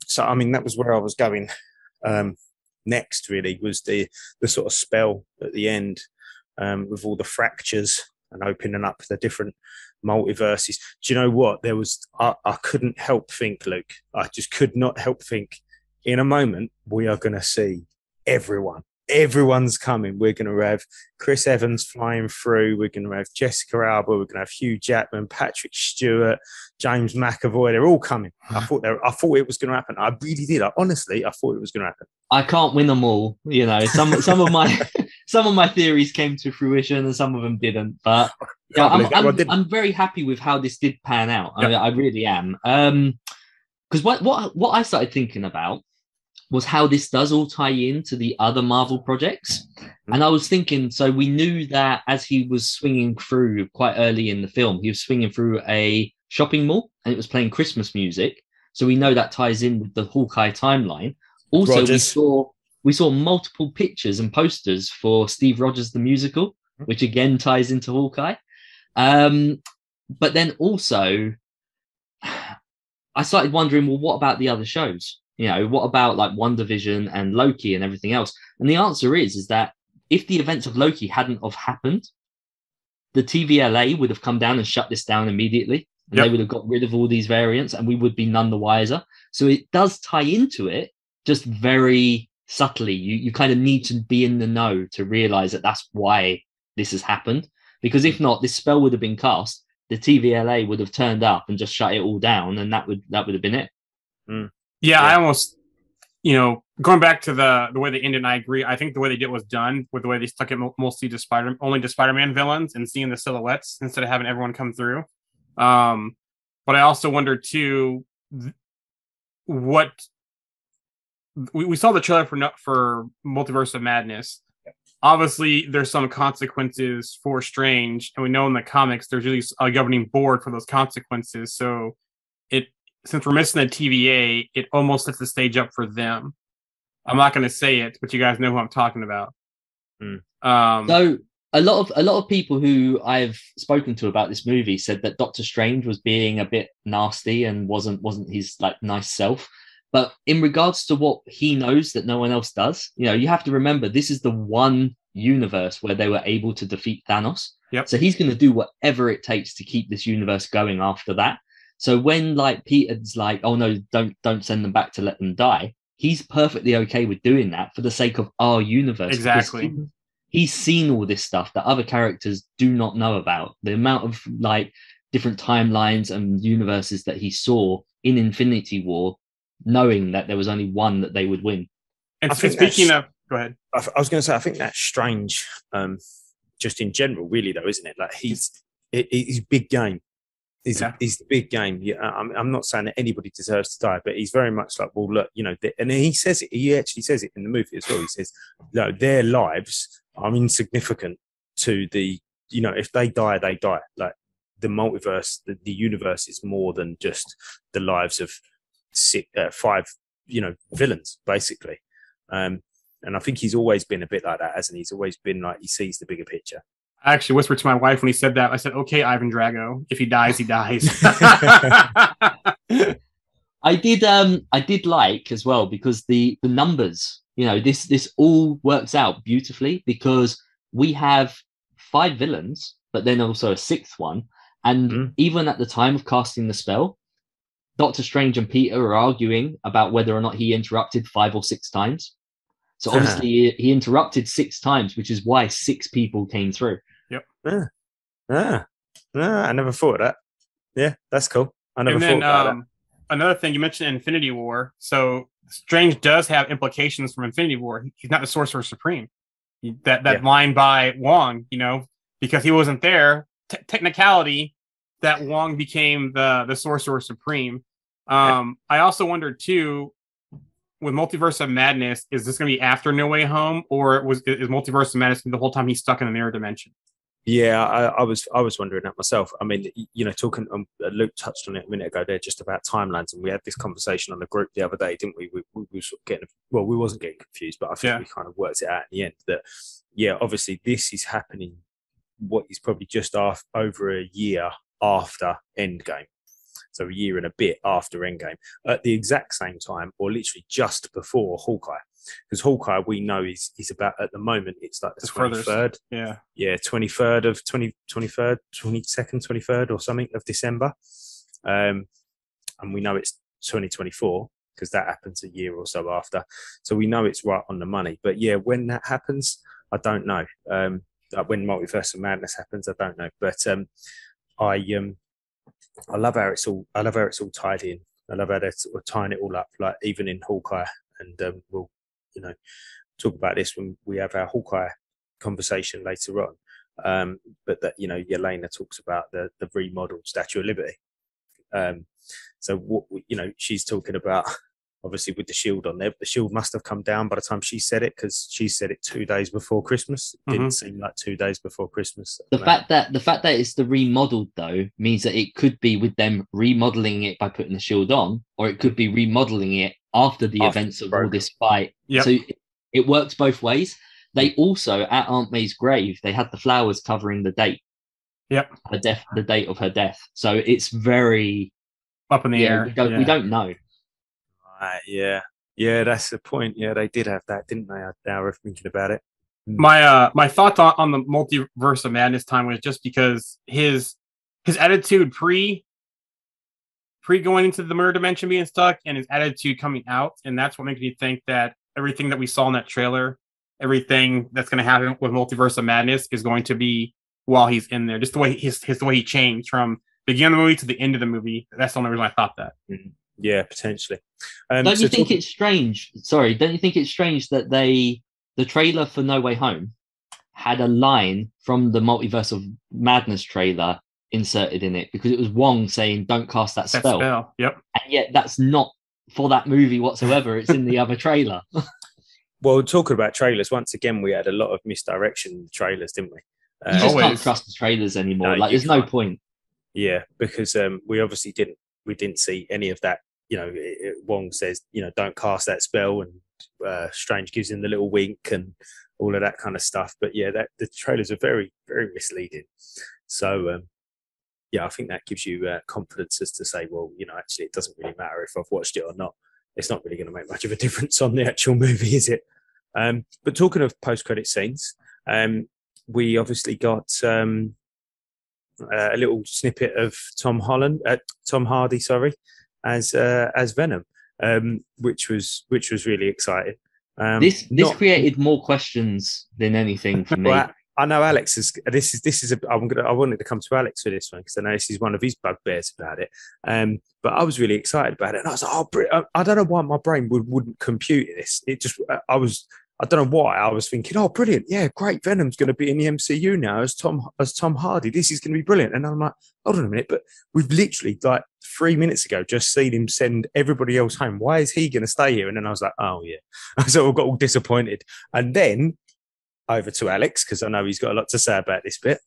So, I mean, that was where I was going next, really, was the sort of spell at the end with all the fractures and opening up the different multiverses. Do you know what? I couldn't help think, Luke. I just could not help think, in a moment, we are going to see everyone. Everyone's coming. We're going to have Chris Evans flying through. We're going to have Jessica Alba. We're going to have Hugh Jackman, Patrick Stewart, James McAvoy. They're all coming. I thought it was going to happen. I really did. Honestly, I thought it was going to happen. I can't win them all. Some of my theories came to fruition, and some of them didn't. But I'm very happy with how this did pan out. Yep. I really am. Because what I started thinking about was how this does all tie into the other Marvel projects. And I was thinking, so we knew that as he was swinging through quite early in the film, he was swinging through a shopping mall and it was playing Christmas music. So we know that ties in with the Hawkeye timeline. Also, Rogers. we saw multiple pictures and posters for Steve Rogers the musical, which again ties into Hawkeye. But then also, I started wondering, well, what about the other shows? You know, what about like WandaVision and Loki and everything else? And the answer is that if the events of Loki hadn't have happened, the TVLA would have come down and shut this down immediately. And they would have got rid of all these variants and we would be none the wiser. So it does tie into it, just very subtly. You kind of need to be in the know to realize that that's why this has happened. Because if not, this spell would have been cast, the TVLA would have turned up and just shut it all down, and that would have been it. Yeah, I almost, going back to the way they ended, I agree. I think the way they did was done with the way they stuck it mostly to Spider-Man villains and seeing the silhouettes instead of having everyone come through. But I also wonder too, what we saw the trailer for Multiverse of Madness. Obviously, there's some consequences for Strange, and we know in the comics there's usually a governing board for those consequences. So, since we're missing a TVA, it almost sets the stage up for them. I'm not going to say it, but you guys know who I'm talking about. So a lot of people who I've spoken to about this movie said that Doctor Strange was being a bit nasty and wasn't his like nice self. But in regards to what he knows that no one else does, you have to remember this is the one universe where they were able to defeat Thanos. Yep. So he's going to do whatever it takes to keep this universe going after that. So when like Peter's like, oh no, don't send them back to let them die, he's perfectly okay with doing that for the sake of our universe. Exactly. He's seen all this stuff that other characters do not know about. The amount of like different timelines and universes that he saw in Infinity War, knowing that there was only one that they would win. And speaking of, go ahead. I was going to say, I think that's Strange, just in general, really, though, isn't it? Like he's big game. He's the big game. Yeah, I'm not saying that anybody deserves to die, but he's very much like, well, look, and he says it. He actually says it in the movie as well. He says, no, their lives are insignificant to the, if they die, they die. Like the multiverse, the universe is more than just the lives of five, villains, basically. And I think he's always been a bit like that, hasn't he? He's always been like, he sees the bigger picture. I actually whispered to my wife when he said that. I said, okay, Ivan Drago, if he dies, he dies. I did like as well, because the numbers, this all works out beautifully, because we have 5 villains, but then also a 6th one. And even at the time of casting the spell, Doctor Strange and Peter are arguing about whether or not he interrupted 5 or 6 times. So obviously he interrupted 6 times, which is why 6 people came through. Yep. I never thought of that. Yeah, that's cool. I never thought about that. Another thing you mentioned, Infinity War. So Strange does have implications from Infinity War. He's not the Sorcerer Supreme. That line by Wong, because he wasn't there. Technicality, that Wong became the Sorcerer Supreme. I also wondered too, with Multiverse of Madness, is this going to be after No Way Home, or is Multiverse of Madness the whole time he's stuck in the mirror dimension? Yeah, I was wondering that myself. I mean, talking, Luke touched on it a minute ago there, just about timelines, and we had this conversation on the group the other day, didn't we? We were sort of getting, well, we wasn't getting confused, but I think we kind of worked it out in the end that, obviously this is happening, what is probably just over a year after Endgame. So a year and a bit after Endgame, at the exact same time, or literally just before Hawkeye. Because Hawkeye, we know, is about, at the moment, it's like the 23rd. Yeah, 23rd of 22nd, 23rd or something of December. And we know it's 2024 because that happens a year or so after. So we know it's right on the money. But yeah, when that happens, I don't know. When Multiverse of Madness happens, I don't know. But I love how it's all tied in. I love how they're sort of tying it all up, like even in Hawkeye. And we'll, talk about this when we have our Hawkeye conversation later on. But that, Yelena talks about the remodeled Statue of Liberty. So what, she's talking about obviously with the shield on there. But the shield must have come down by the time she said it, because she said it 2 days before Christmas. It didn't seem like 2 days before Christmas. The fact that it's the remodeled though means that it could be with them remodeling it by putting the shield on, or it could be remodeling it after the events of all this fight. Yep. So it works both ways. They also, at Aunt May's grave, they had the flowers covering the date. Yep. The date of her death. So it's very up in the air. We don't know. Right, yeah, that's the point. Yeah, they did have that, didn't they? Now we're thinking about it. My thoughts on the multiverse of madness time was just because his attitude pre going into the murder dimension being stuck, and his attitude coming out, and that's what makes me think that everything that we saw in that trailer, everything that's going to happen with Multiverse of Madness is going to be while he's in there. Just the way the way he changed from the beginning of the movie to the end of the movie. That's the only reason I thought that. Yeah, potentially. Don't you think it's strange? Sorry, don't you think it's strange that the trailer for No Way Home had a line from the Multiverse of Madness trailer inserted in it, because it was Wong saying, "Don't cast that spell." Yep. And yet that's not for that movie whatsoever. It's in the other trailer. Well, talking about trailers, once again, we had a lot of misdirection in the trailers, didn't we? You just can't trust the trailers anymore. No, there's no point. Yeah, because we obviously didn't see any of that. Wong says, don't cast that spell, and Strange gives him the little wink and all of that kind of stuff. But yeah, the trailers are very, very misleading. So I think that gives you confidence as to say, well, actually, it doesn't really matter if I've watched it or not. It's not really going to make much of a difference on the actual movie, is it? But talking of post-credit scenes, we obviously got a little snippet of Tom Hardy, as Venom, which was really exciting. This created more questions than anything for me. Well, I know Alex is. I wanted to come to Alex for this one because I know this is one of his bugbears about it. But I was really excited about it, and I was like, I don't know why my brain wouldn't compute this. It just, I don't know why I was thinking, oh, brilliant, yeah, great. Venom's going to be in the MCU now as Tom Hardy. This is going to be brilliant. And I'm like, hold on a minute, but we've literally 3 minutes ago just seen him send everybody else home. Why is he going to stay here? And then I was like, oh yeah. So I got all disappointed, and then over to Alex, because I know he's got a lot to say about this bit.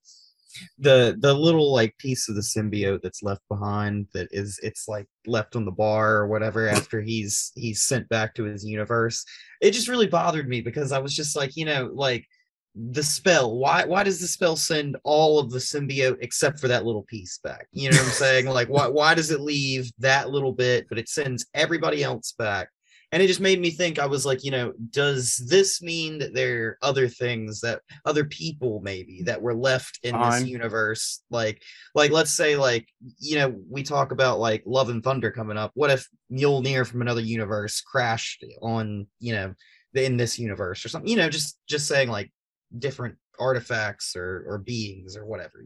The little piece of the symbiote that's left behind, it's left on the bar or whatever after he's sent back to his universe. It just really bothered me because I was just the spell. Why does the spell send all of the symbiote except for that little piece back? You know what I'm saying? Why does it leave that little bit, but it sends everybody else back? And it just made me think, I was like, does this mean that there are other things, that other people maybe that were left in this universe? Let's say, we talk about Love and Thunder coming up. What if Mjolnir from another universe crashed on, in this universe or something? Just saying different artifacts or beings or whatever,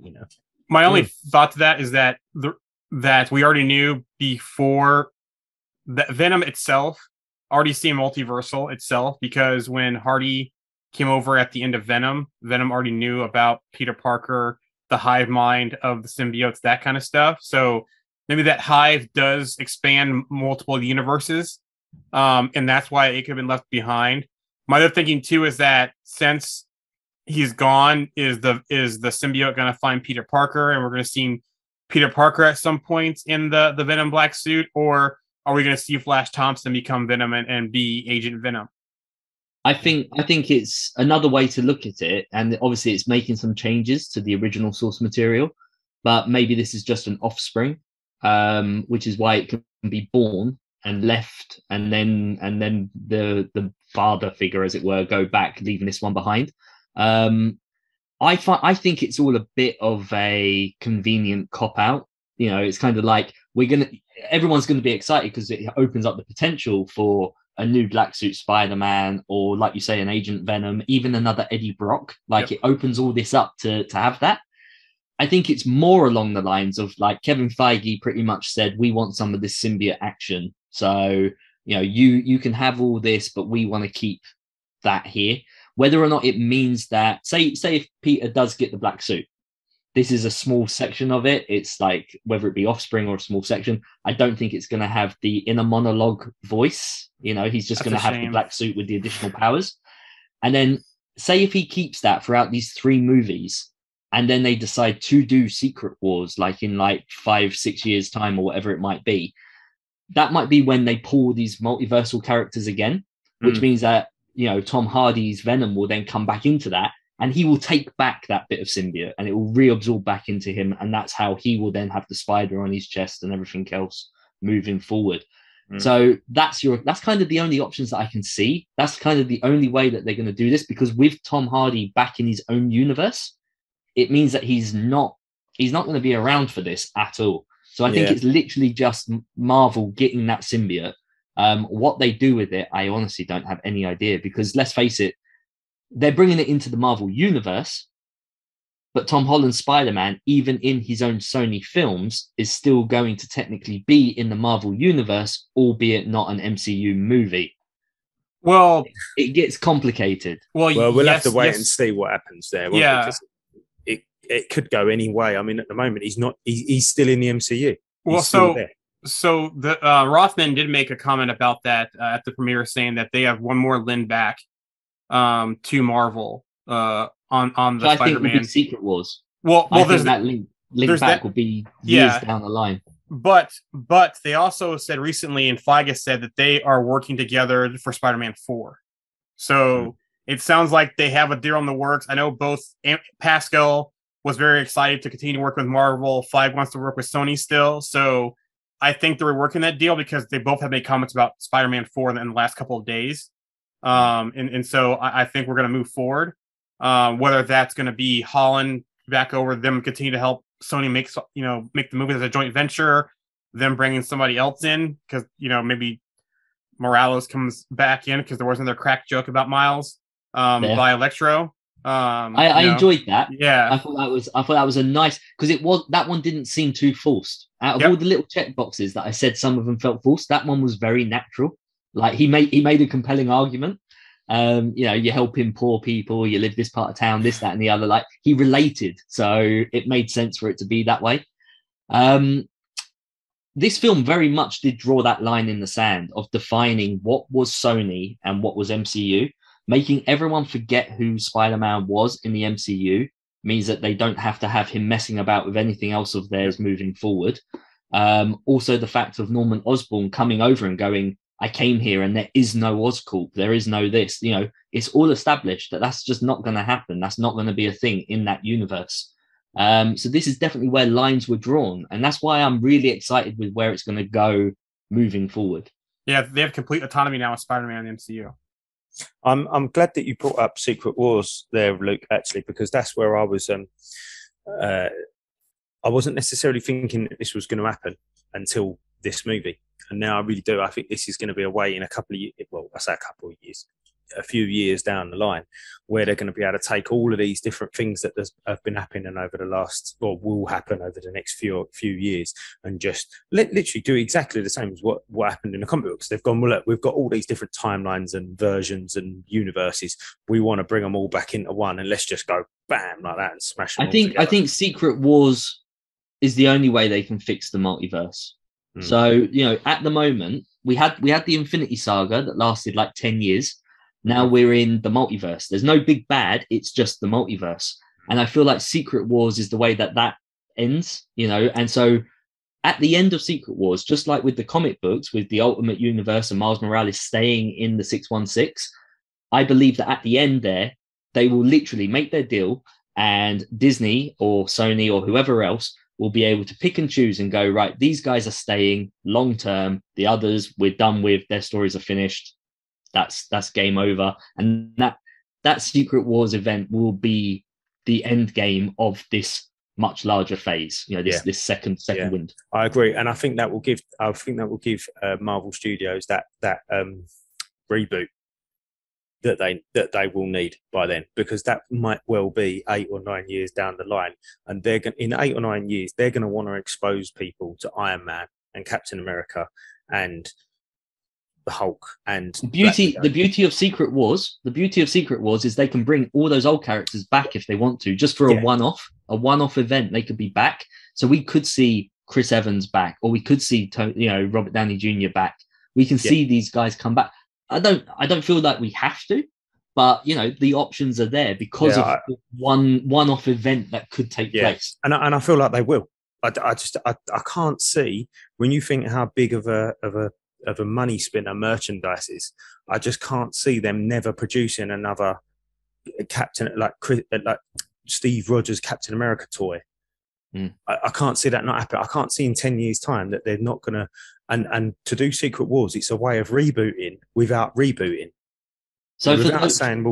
My only thought to that is that that we already knew before that Venom itself already seemed multiversal itself, because when Hardy came over at the end of Venom already knew about Peter Parker, the hive mind of the symbiotes, that kind of stuff. So maybe that hive does expand multiple universes, and that's why it could have been left behind. My other thinking too is that since he's gone, is the symbiote going to find Peter Parker, and we're going to see Peter Parker at some point in the Venom black suit, or are we going to see Flash Thompson become Venom and be Agent Venom? I think it's another way to look at it, and obviously it's making some changes to the original source material, but maybe this is just an offspring, which is why it can be born and left, and then the father figure, as it were, go back, leaving this one behind. I think it's all a bit of a convenient cop out. It's kind of like everyone's going to be excited because it opens up the potential for a new Black Suit Spider-Man, or like you say, an Agent Venom, even another Eddie Brock. It opens all this up to have that. I think it's more along the lines of Kevin Feige pretty much said, we want some of this symbiote action. So, you can have all this, but we want to keep that here. Whether or not it means that, say if Peter does get the black suit, this is a small section of it. It's like whether it be Offspring or a small section. I don't think it's going to have the inner monologue voice. You know, he's just That's going to a have the shame. black suit with the additional powers. And then say if he keeps that throughout these 3 movies, and then they decide to do Secret Wars, like in like 5-6 years time or whatever it might be, that might be when they pull these multiversal characters again, which means that, you know, Tom Hardy's Venom will then come back into that, and he will take back that bit of symbiote and it will reabsorb back into him. And that's how he will then have the spider on his chest and everything else moving forward. So that's kind of the only options that I can see. That's kind of the only way that they're going to do this, because with Tom Hardy back in his own universe, it means that he's not going to be around for this at all. So I think it's literally just Marvel getting that symbiote. What they do with it, I honestly don't have any idea, because let's face it, they're bringing it into the Marvel universe, but Tom Holland's Spider-Man, even in his own Sony films, is still going to technically be in the Marvel universe, albeit not an MCU movie. Well, it gets complicated. Well, we'll have to wait and see what happens there. Yeah. Because it could go any way. I mean, at the moment, he's still in the MCU. Well, still there. So the Rothman did make a comment about that at the premiere, saying that they have one more Lynn back to Marvel on the So I Spider-Man. think will be Secret Wars. Well, I there's think that link there's back that- will be years down the line. But they also said recently, and Feige said that they are working together for Spider-Man 4. So it sounds like they have a deal in the works. I know both Pascal was very excited to continue to work with Marvel. Feige wants to work with Sony still. So I think they're working that deal because they both have made comments about Spider-Man 4 in the last couple of days. And so I think we're going to move forward. Whether that's going to be Holland back over, them continue to help Sony make the movie as a joint venture, them bringing somebody else in because, maybe Morales comes back in because there was another crack joke about Miles by Electro. I enjoyed that. Yeah, I thought that was a nice, because that one didn't seem too forced. Out of all the little check boxes that I said, some of them felt forced. That one was very natural. Like he made a compelling argument. You're helping poor people, you live this part of town, this, that, and the other. Like he related, so it made sense for it to be that way. This film very much did draw that line in the sand of defining what was Sony and what was MCU. Making everyone forget who Spider-Man was in the MCU means that they don't have to have him messing about with anything else of theirs moving forward. Also, the fact of Norman Osborn coming over and going, I came here and there is no Oscorp, there is no this. It's all established that that's just not going to happen. That's not going to be a thing in that universe. So this is definitely where lines were drawn. And that's why I'm really excited with where it's going to go moving forward. Yeah, they have complete autonomy now with Spider-Man and MCU. I'm glad that you brought up Secret Wars there, Luke, actually, because that's where I was. I wasn't necessarily thinking that this was going to happen until this movie, and now I really do. I think this is going to be a way in a couple of years. Well, I say a couple of years, a few years down the line, where they're going to be able to take all of these different things that have been happening over the last, or will happen over the next few years, and just literally do exactly the same as what happened in the comic books. They've gone, well, look, we've got all these different timelines and versions and universes. We want to bring them all back into one, and let's just go bam like that and smash them. I think Secret Wars is the only way they can fix the multiverse. So at the moment we had the Infinity Saga that lasted like 10 years. Now we're in the multiverse. There's no big bad. It's just the multiverse. And I feel like Secret Wars is the way that ends, And so at the end of Secret Wars, just like with the comic books, with the Ultimate Universe and Miles Morales staying in the 616, I believe that at the end there, they will literally make their deal and Disney or Sony or whoever else will be able to pick and choose and go, right, these guys are staying long term. The others, we're done with. Their stories are finished. That's game over. And that Secret Wars event will be the end game of this much larger phase. This second wind. I agree, and I think that will give Marvel Studios that reboot that they will need by then, because that might well be 8 or 9 years down the line, and in 8 or 9 years they're going to want to expose people to Iron Man and Captain America and the Hulk and the beauty of Secret Wars is they can bring all those old characters back if they want to, just for a one-off. a one-off event. They could be back, so we could see Chris Evans back, or we could see Robert Downey Jr. back. We can see these guys come back. I don't feel like we have to, but the options are there because of one-off event that could take place. And I feel like they will. I can't see, when you think how big of a money spinner merchandise is, I just can't see them never producing another Captain, like Steve Rogers Captain America toy. I can't see that not happen. I can't see in 10 years' time that they're not gonna, and to do Secret Wars, it's a way of rebooting without rebooting. So without saying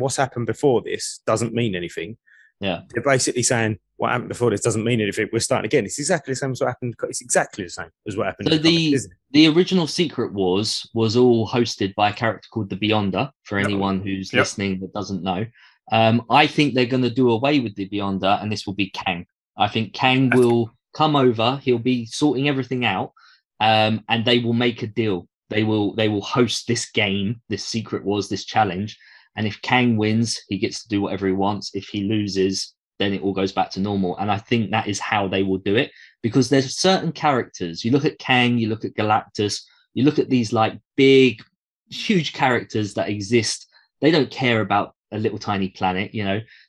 what's happened before this doesn't mean anything. Yeah, they're basically saying what happened before this doesn't mean anything. We're starting again. It's exactly the same as what happened. It's exactly the same as what happened. So the original Secret Wars was all hosted by a character called the Beyonder. For anyone who's listening that doesn't know, I think they're going to do away with the Beyonder, and this will be Kang. I think Kang will come over. He'll be sorting everything out, and they will make a deal. They will host this game, this Secret Wars, this challenge. And if Kang wins, he gets to do whatever he wants. If he loses, then it all goes back to normal. And I think that is how they will do it, because there's certain characters. You look at Kang, you look at Galactus, you look at these like big, huge characters that exist. They don't care about a little tiny planet.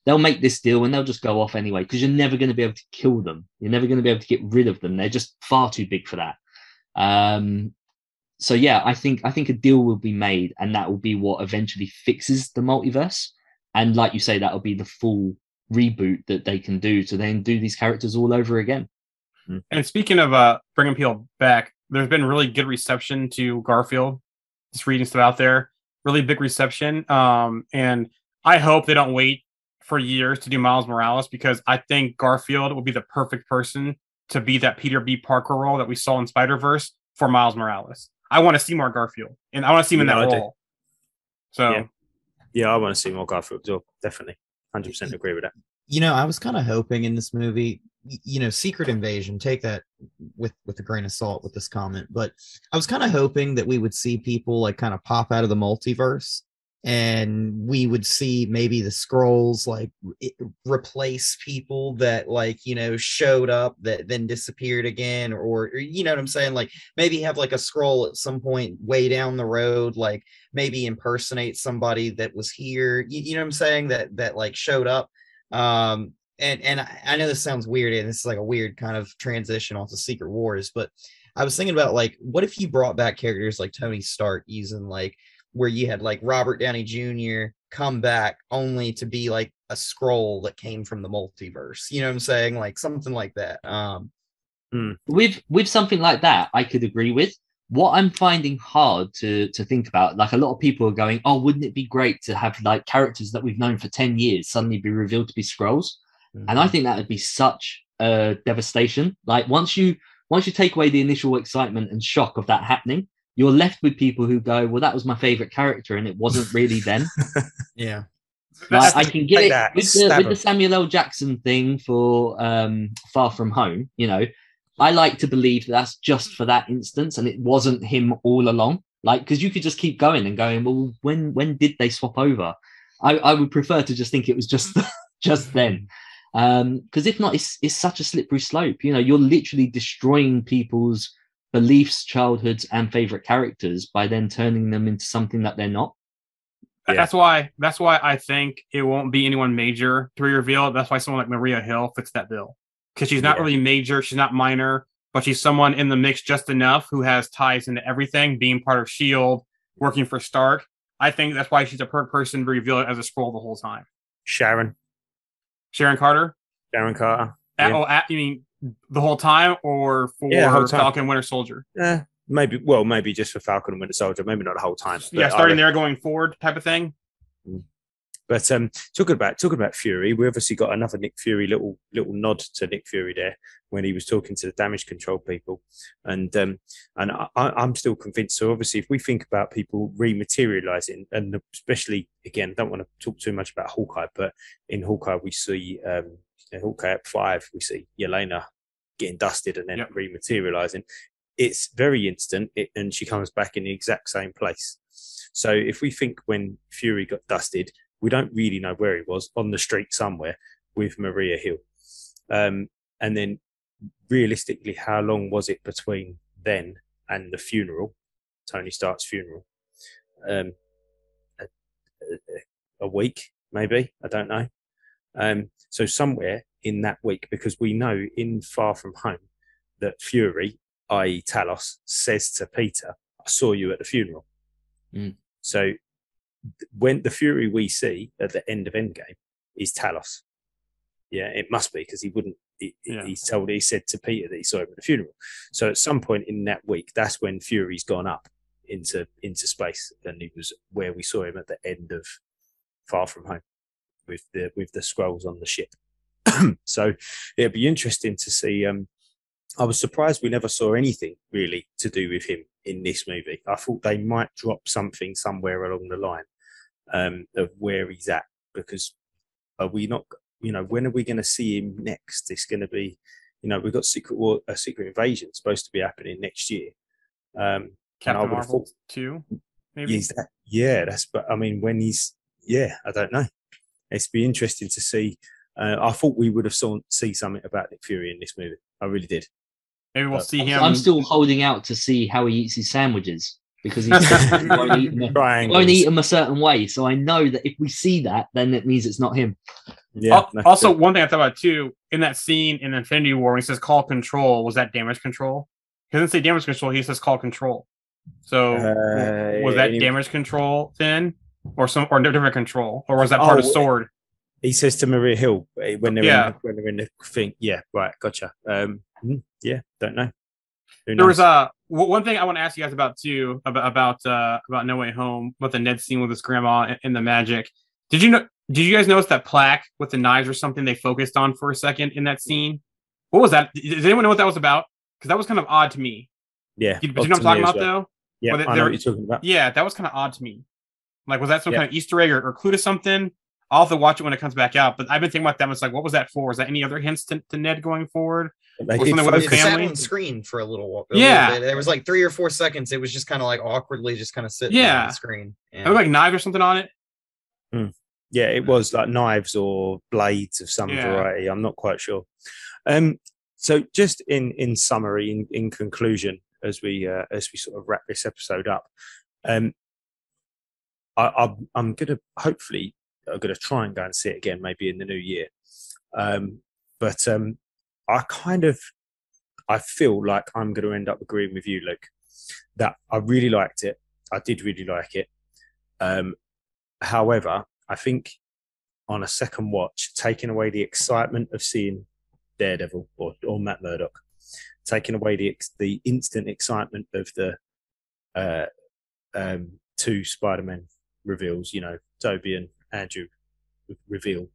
They'll make this deal and they'll just go off anyway, because you're never going to be able to kill them. You're never going to be able to get rid of them. They're just far too big for that. So yeah, I think a deal will be made, and that will be what eventually fixes the multiverse. And like you say, that'll be the full reboot that they can do to then do these characters all over again. And speaking of bringing people back, there's been really good reception to Garfield. Just reading stuff out there, really big reception. And I hope they don't wait for years to do Miles Morales, because I think Garfield will be the perfect person to be that Peter B. Parker role that we saw in Spider-Verse for Miles Morales. I want to see more Garfield, and I want to see him in that role. So, I want to see more Garfield as well. Definitely, 100% agree with that. I was kind of hoping in this movie, Secret Invasion, take that with a grain of salt with this comment, but I was kind of hoping that we would see people like kind of pop out of the multiverse, and we would see maybe the Skrulls like replace people that showed up that then disappeared again, or you know what I'm saying, like maybe have like a Skrull at some point way down the road, like maybe impersonate somebody that was here, you know what I'm saying, that like showed up. And I know this sounds weird, and this is like a weird kind of transition onto Secret Wars, but I was thinking about like, what if you brought back characters like Tony Stark, using like where you had like Robert Downey Jr. come back only to be like a Skrull that came from the multiverse. You know what I'm saying? Like something like that. With something like that, I could agree with. What I'm finding hard to think about, like a lot of people are going, oh, wouldn't it be great to have like characters that we've known for 10 years suddenly be revealed to be Skrulls? And I think that would be such a devastation. Like once you take away the initial excitement and shock of that happening, you're left with people who go, well, that was my favorite character, and it wasn't really them. Yeah. Like, I can get it with the Samuel L. Jackson thing for Far From Home. I like to believe that's just for that instance, and it wasn't him all along. Like, because you could just keep going and going, well, when did they swap over? I would prefer to just think it was just just then. Because if not, it's such a slippery slope. You're literally destroying people's beliefs, childhoods, and favorite characters by then turning them into something that they're not. That's why I think it won't be anyone major to be revealed. That's why someone like Maria Hill fits that bill, because she's not really major, she's not minor, but she's someone in the mix just enough who has ties into everything, being part of SHIELD, working for Stark. I think that's why she's a perfect person to reveal it as a Skrull the whole time. Sharon Carter. You mean the whole time, or for Falcon Winter Soldier? Yeah, maybe just for Falcon and Winter Soldier. Maybe not the whole time. Yeah, starting there, going forward, type of thing. But talking about Fury, we obviously got another Nick Fury little nod to Nick Fury there when he was talking to the damage control people, and I'm still convinced. So obviously, if we think about people rematerializing, and especially again, don't want to talk too much about Hawkeye, but in Hawkeye we see in Hawkeye at 5, we see Yelena getting dusted and then rematerializing. It's very instant, and she comes back in the exact same place. So if we think when Fury got dusted, we don't really know where he was, on the street somewhere, with Maria Hill, and then realistically, how long was it between then and the funeral, Tony Stark's funeral? A, a week, maybe, I don't know. So somewhere in that week, because we know in Far From Home that Fury, i.e. Talos, says to Peter, I saw you at the funeral. So when the Fury we see at the end of Endgame is Talos. Yeah, it must be, because he wouldn't, he said to Peter that he saw him at the funeral. So at some point in that week, that's when Fury's gone up into space, and he was where we saw him at the end of Far From Home with the scrolls on the ship. So it'd be interesting to see. I was surprised we never saw anything really to do with him in this movie. I thought they might drop something somewhere along the line of where he's at, because are we not, when are we going to see him next? It's going to be, we've got Secret Invasion supposed to be happening next year. Captain Marvel 2, maybe? But I mean, when he's, I don't know. It's be interesting to see. I thought we would have see something about Nick Fury in this movie. I really did. Maybe we'll see him. I'm still holding out to see how he eats his sandwiches, because he won't eat them a certain way. So I know that if we see that, then it means it's not him. Yeah. Also, one thing I thought about too, in that scene in Infinity War when he says "call control," was that damage control? He doesn't say damage control. He says "call control." So was that damage control then, or different control, or was that part of Sword? He says to Maria Hill when they're in the thing. Yeah, right, gotcha. Don't know. There was one thing I want to ask you guys about too, about No Way Home, about the Ned scene with his grandma and the magic. Did you guys notice that plaque with the knives or something they focused on for a second in that scene? What was that? Does anyone know what that was about? Because that was kind of odd to me. Yeah. But you know what I'm talking about though? Yeah, I know what you're talking about. Yeah, that was kind of odd to me. Like, was that some kind of Easter egg or clue to something? I'll have to watch it when it comes back out. But I've been thinking about that. It's like, what was that for? Is that any other hints to Ned going forward? Or something with his family? Sat on screen for a little while. There was like 3 or 4 seconds. It was just kind of like awkwardly just kind of sitting on the screen. Yeah. It was like knives or something on it. Yeah, it was like knives or blades of some variety. I'm not quite sure. So just in summary, in conclusion, as we sort of wrap this episode up, I'm gonna try and go and see it again, maybe in the new year. But I feel like I'm going to end up agreeing with you, Luke, that I really liked it. I did really like it. However, I think on a second watch, taking away the excitement of seeing Daredevil or Matt Murdock, taking away the instant excitement of the 2 Spider-Man reveals, Tobey and Andrew reveal.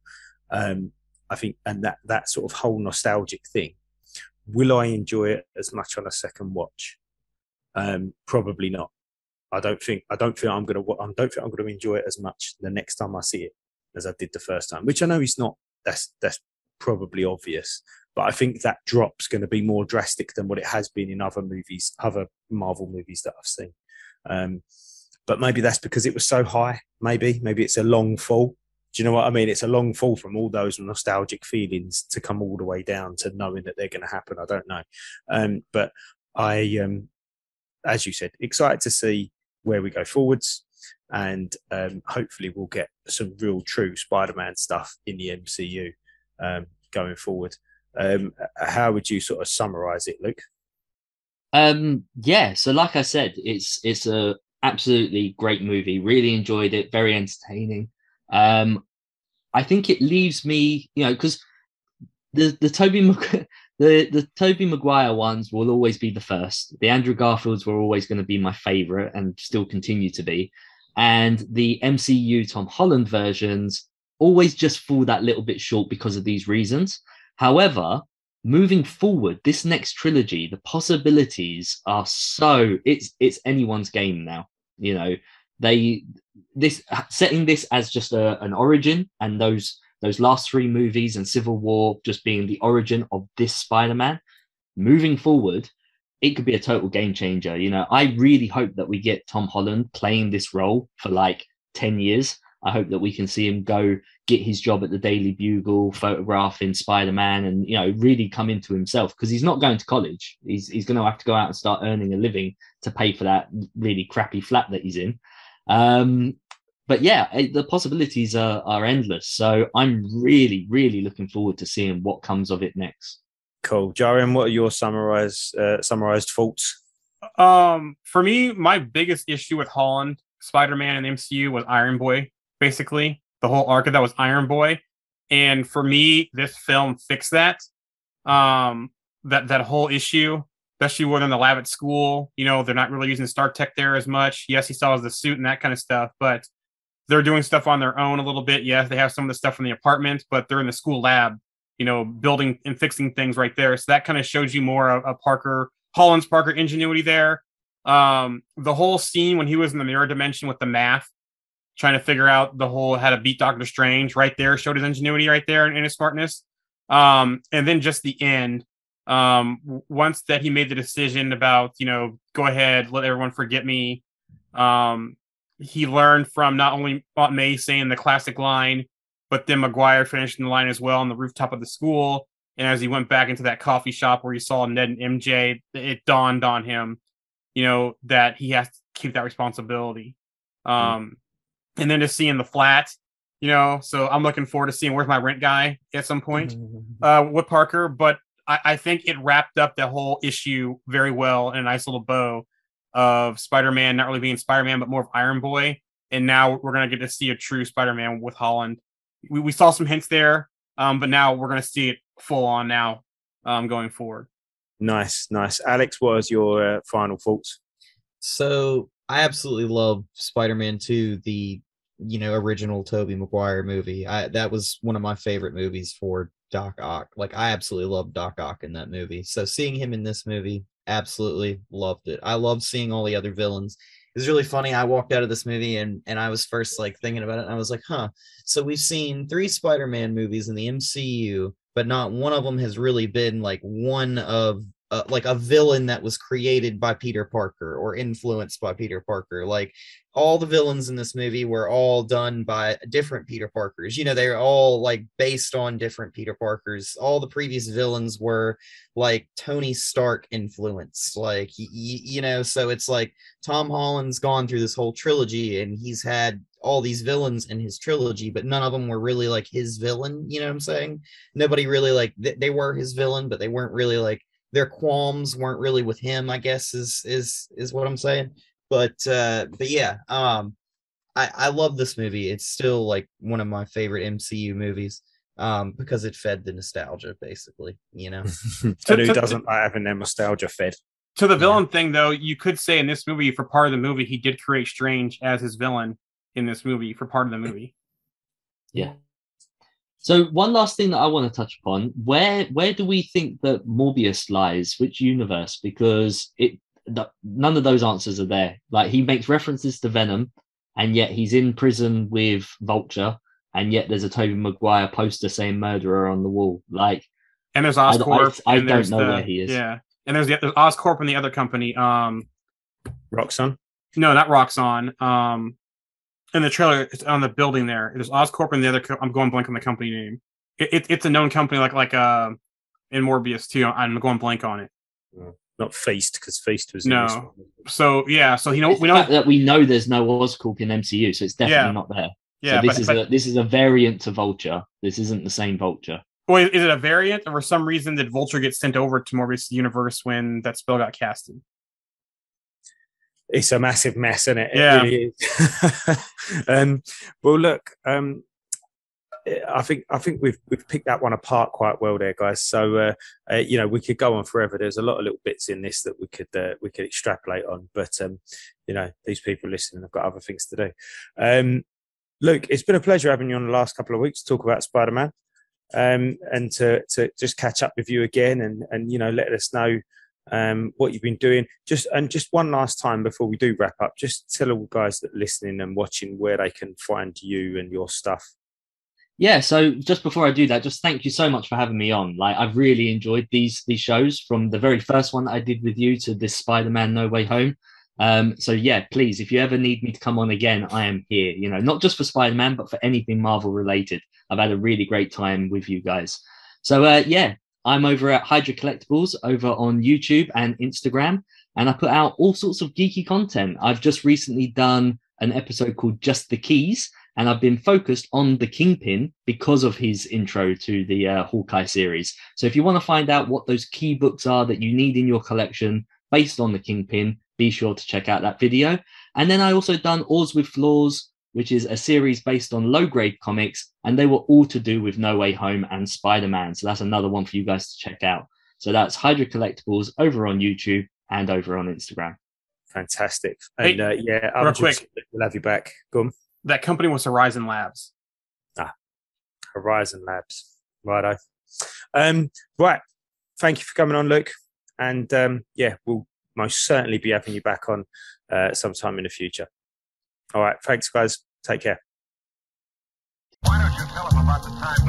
I think, and that sort of whole nostalgic thing, will I enjoy it as much on a second watch? Probably not. I don't think I'm going to enjoy it as much the next time I see it as I did the first time, which I know is not, that's probably obvious, but I think that drop's going to be more drastic than what it has been in other Marvel movies that I've seen. But maybe that's because it was so high. Maybe it's a long fall. Do you know what I mean? It's a long fall from all those nostalgic feelings to come all the way down to knowing that they're going to happen. I don't know. But I, as you said, excited to see where we go forwards. And hopefully we'll get some real true Spider-Man stuff in the MCU going forward. How would you sort of summarize it, Luke? So like I said, it's a absolutely great movie. Really enjoyed it. Very entertaining. I think it leaves me, because the Tobey Maguire ones will always be the first. The Andrew Garfields were always going to be my favorite and still continue to be. And the MCU Tom Holland versions always just fall that little bit short because of these reasons. However, moving forward, this next trilogy, the possibilities are it's anyone's game now. Setting this as just an origin, and those last 3 movies and Civil War just being the origin of this Spider-Man, moving forward, it could be a total game changer. I really hope that we get Tom Holland playing this role for like 10 years. I hope that we can see him go get his job at the Daily Bugle, photographing Spider-Man, and really come into himself, because he's not going to college. He's going to have to go out and start earning a living to pay for that really crappy flat that he's in. But yeah, the possibilities are endless. So I'm really, really looking forward to seeing what comes of it next. Cool. Jarian, what are your summarized thoughts? For me, my biggest issue with Holland, Spider-Man, and the MCU was Iron Boy. Basically, the whole arc of that was Iron Boy, and for me, this film fixed that. That whole issue, especially when in the lab at school. They're not really using Star Tech there as much. Yes, he still has the suit and that kind of stuff, but they're doing stuff on their own a little bit. Yes, they have some of the stuff from the apartment, but they're in the school lab, building and fixing things right there. So that kind of shows you more of Holland's Parker ingenuity there. The whole scene when he was in the mirror dimension with the math, trying to figure out how to beat Doctor Strange, right there showed his ingenuity right there and his smartness. And then just the end, once that he made the decision about, go ahead, let everyone forget me. He learned from not only Aunt May saying the classic line, but then Maguire finishing the line as well on the rooftop of the school. And as he went back into that coffee shop where he saw Ned and MJ, it dawned on him, that he has to keep that responsibility. And then just seeing the flat, so I'm looking forward to seeing where's my rent guy at some point with Parker. But I think it wrapped up the whole issue very well in a nice little bow of Spider-Man not really being Spider-Man, but more of Iron Boy. And now we're going to get to see a true Spider-Man with Holland. We saw some hints there, but now we're going to see it full on now going forward. Nice. Alex, what was your final thoughts? So I absolutely love Spider-Man 2, the original Tobey Maguire movie. That was one of my favorite movies for Doc Ock. Like, I absolutely love Doc Ock in that movie. So seeing him in this movie, absolutely loved it. I loved seeing all the other villains. It was really funny. I walked out of this movie and I was first thinking about it, and I was like, so we've seen 3 Spider-Man movies in the MCU, but not one of them has really been one of a villain that was created by Peter Parker or influenced by Peter Parker. All the villains in this movie were all done by different Peter Parkers. They're all based on different Peter Parkers. All the previous villains were Tony Stark influenced. So it's Tom Holland's gone through this whole trilogy and he's had all these villains in his trilogy, but none of them were really his villain. You know what I'm saying? Nobody really they were his villain, but they weren't really their qualms weren't really with him, I guess is what I'm saying. But yeah, I love this movie. It's still one of my favorite MCU movies because it fed the nostalgia, basically. And who doesn't like having their nostalgia fed? To the villain thing, though, you could say in this movie, for part of the movie, he did create Strange as his villain in this movie for part of the movie. Yeah. So one last thing that I want to touch upon, where do we think that Morbius lies? Which universe? Because none of those answers are there. He makes references to Venom, and yet he's in prison with Vulture, and yet there's a Tobey Maguire poster saying murderer on the wall. And there's Oscorp. I don't know where he is. Yeah. And there's Oscorp and the other company. Roxxon? No, not Roxxon. In the trailer, it's on the building there. There's Oscorp and the other. I'm going blank on the company name. It's a known company in Morbius too. I'm going blank on it. Not Feast, because Feast was no. So yeah, so we know that we know there's no Oscorp in MCU, so it's definitely not there. Yeah, so this is a variant to Vulture. This isn't the same Vulture. Wait, is it a variant, or for some reason did Vulture get sent over to Morbius' universe when that spell got casted? It's a massive mess, isn't it? Yeah. It really is. Well, look, I think we've picked that one apart quite well there, guys. So we could go on forever. There's a lot of little bits in this that we could extrapolate on, but these people listening have got other things to do. Look, it's been a pleasure having you on the last couple of weeks to talk about Spider-Man, and to just catch up with you again, and let us know what you've been doing. Just one last time before we do wrap up, just tell all the guys that are listening and watching where they can find you and your stuff. Yeah, so just before I do that, just thank you so much for having me on. I've really enjoyed these shows, from the very first one that I did with you to this Spider-Man No Way Home. So yeah, please, if you ever need me to come on again, I am here. You know, not just for Spider-Man, but for anything Marvel related. I've had a really great time with you guys. So yeah, I'm over at Hydra Collectibles over on YouTube and Instagram, and I put out all sorts of geeky content. I've just recently done an episode called Just the Keys, and I've been focused on the Kingpin because of his intro to the Hawkeye series. So if you want to find out what those key books are that you need in your collection based on the Kingpin, be sure to check out that video. And then I also done Oz with Flaws, which is a series based on low-grade comics, and they were all to do with No Way Home and Spider-Man. So that's another one for you guys to check out. So that's Hydra Collectibles over on YouTube and over on Instagram. Fantastic. And Hey, yeah, real quick. We'll have you back. Go on. That company was Horizon Labs. Horizon Labs. Righto. Right. Thank you for coming on, Luke. And yeah, we'll most certainly be having you back on sometime in the future. All right. Thanks, guys. Take care. Why don't you tell him about the time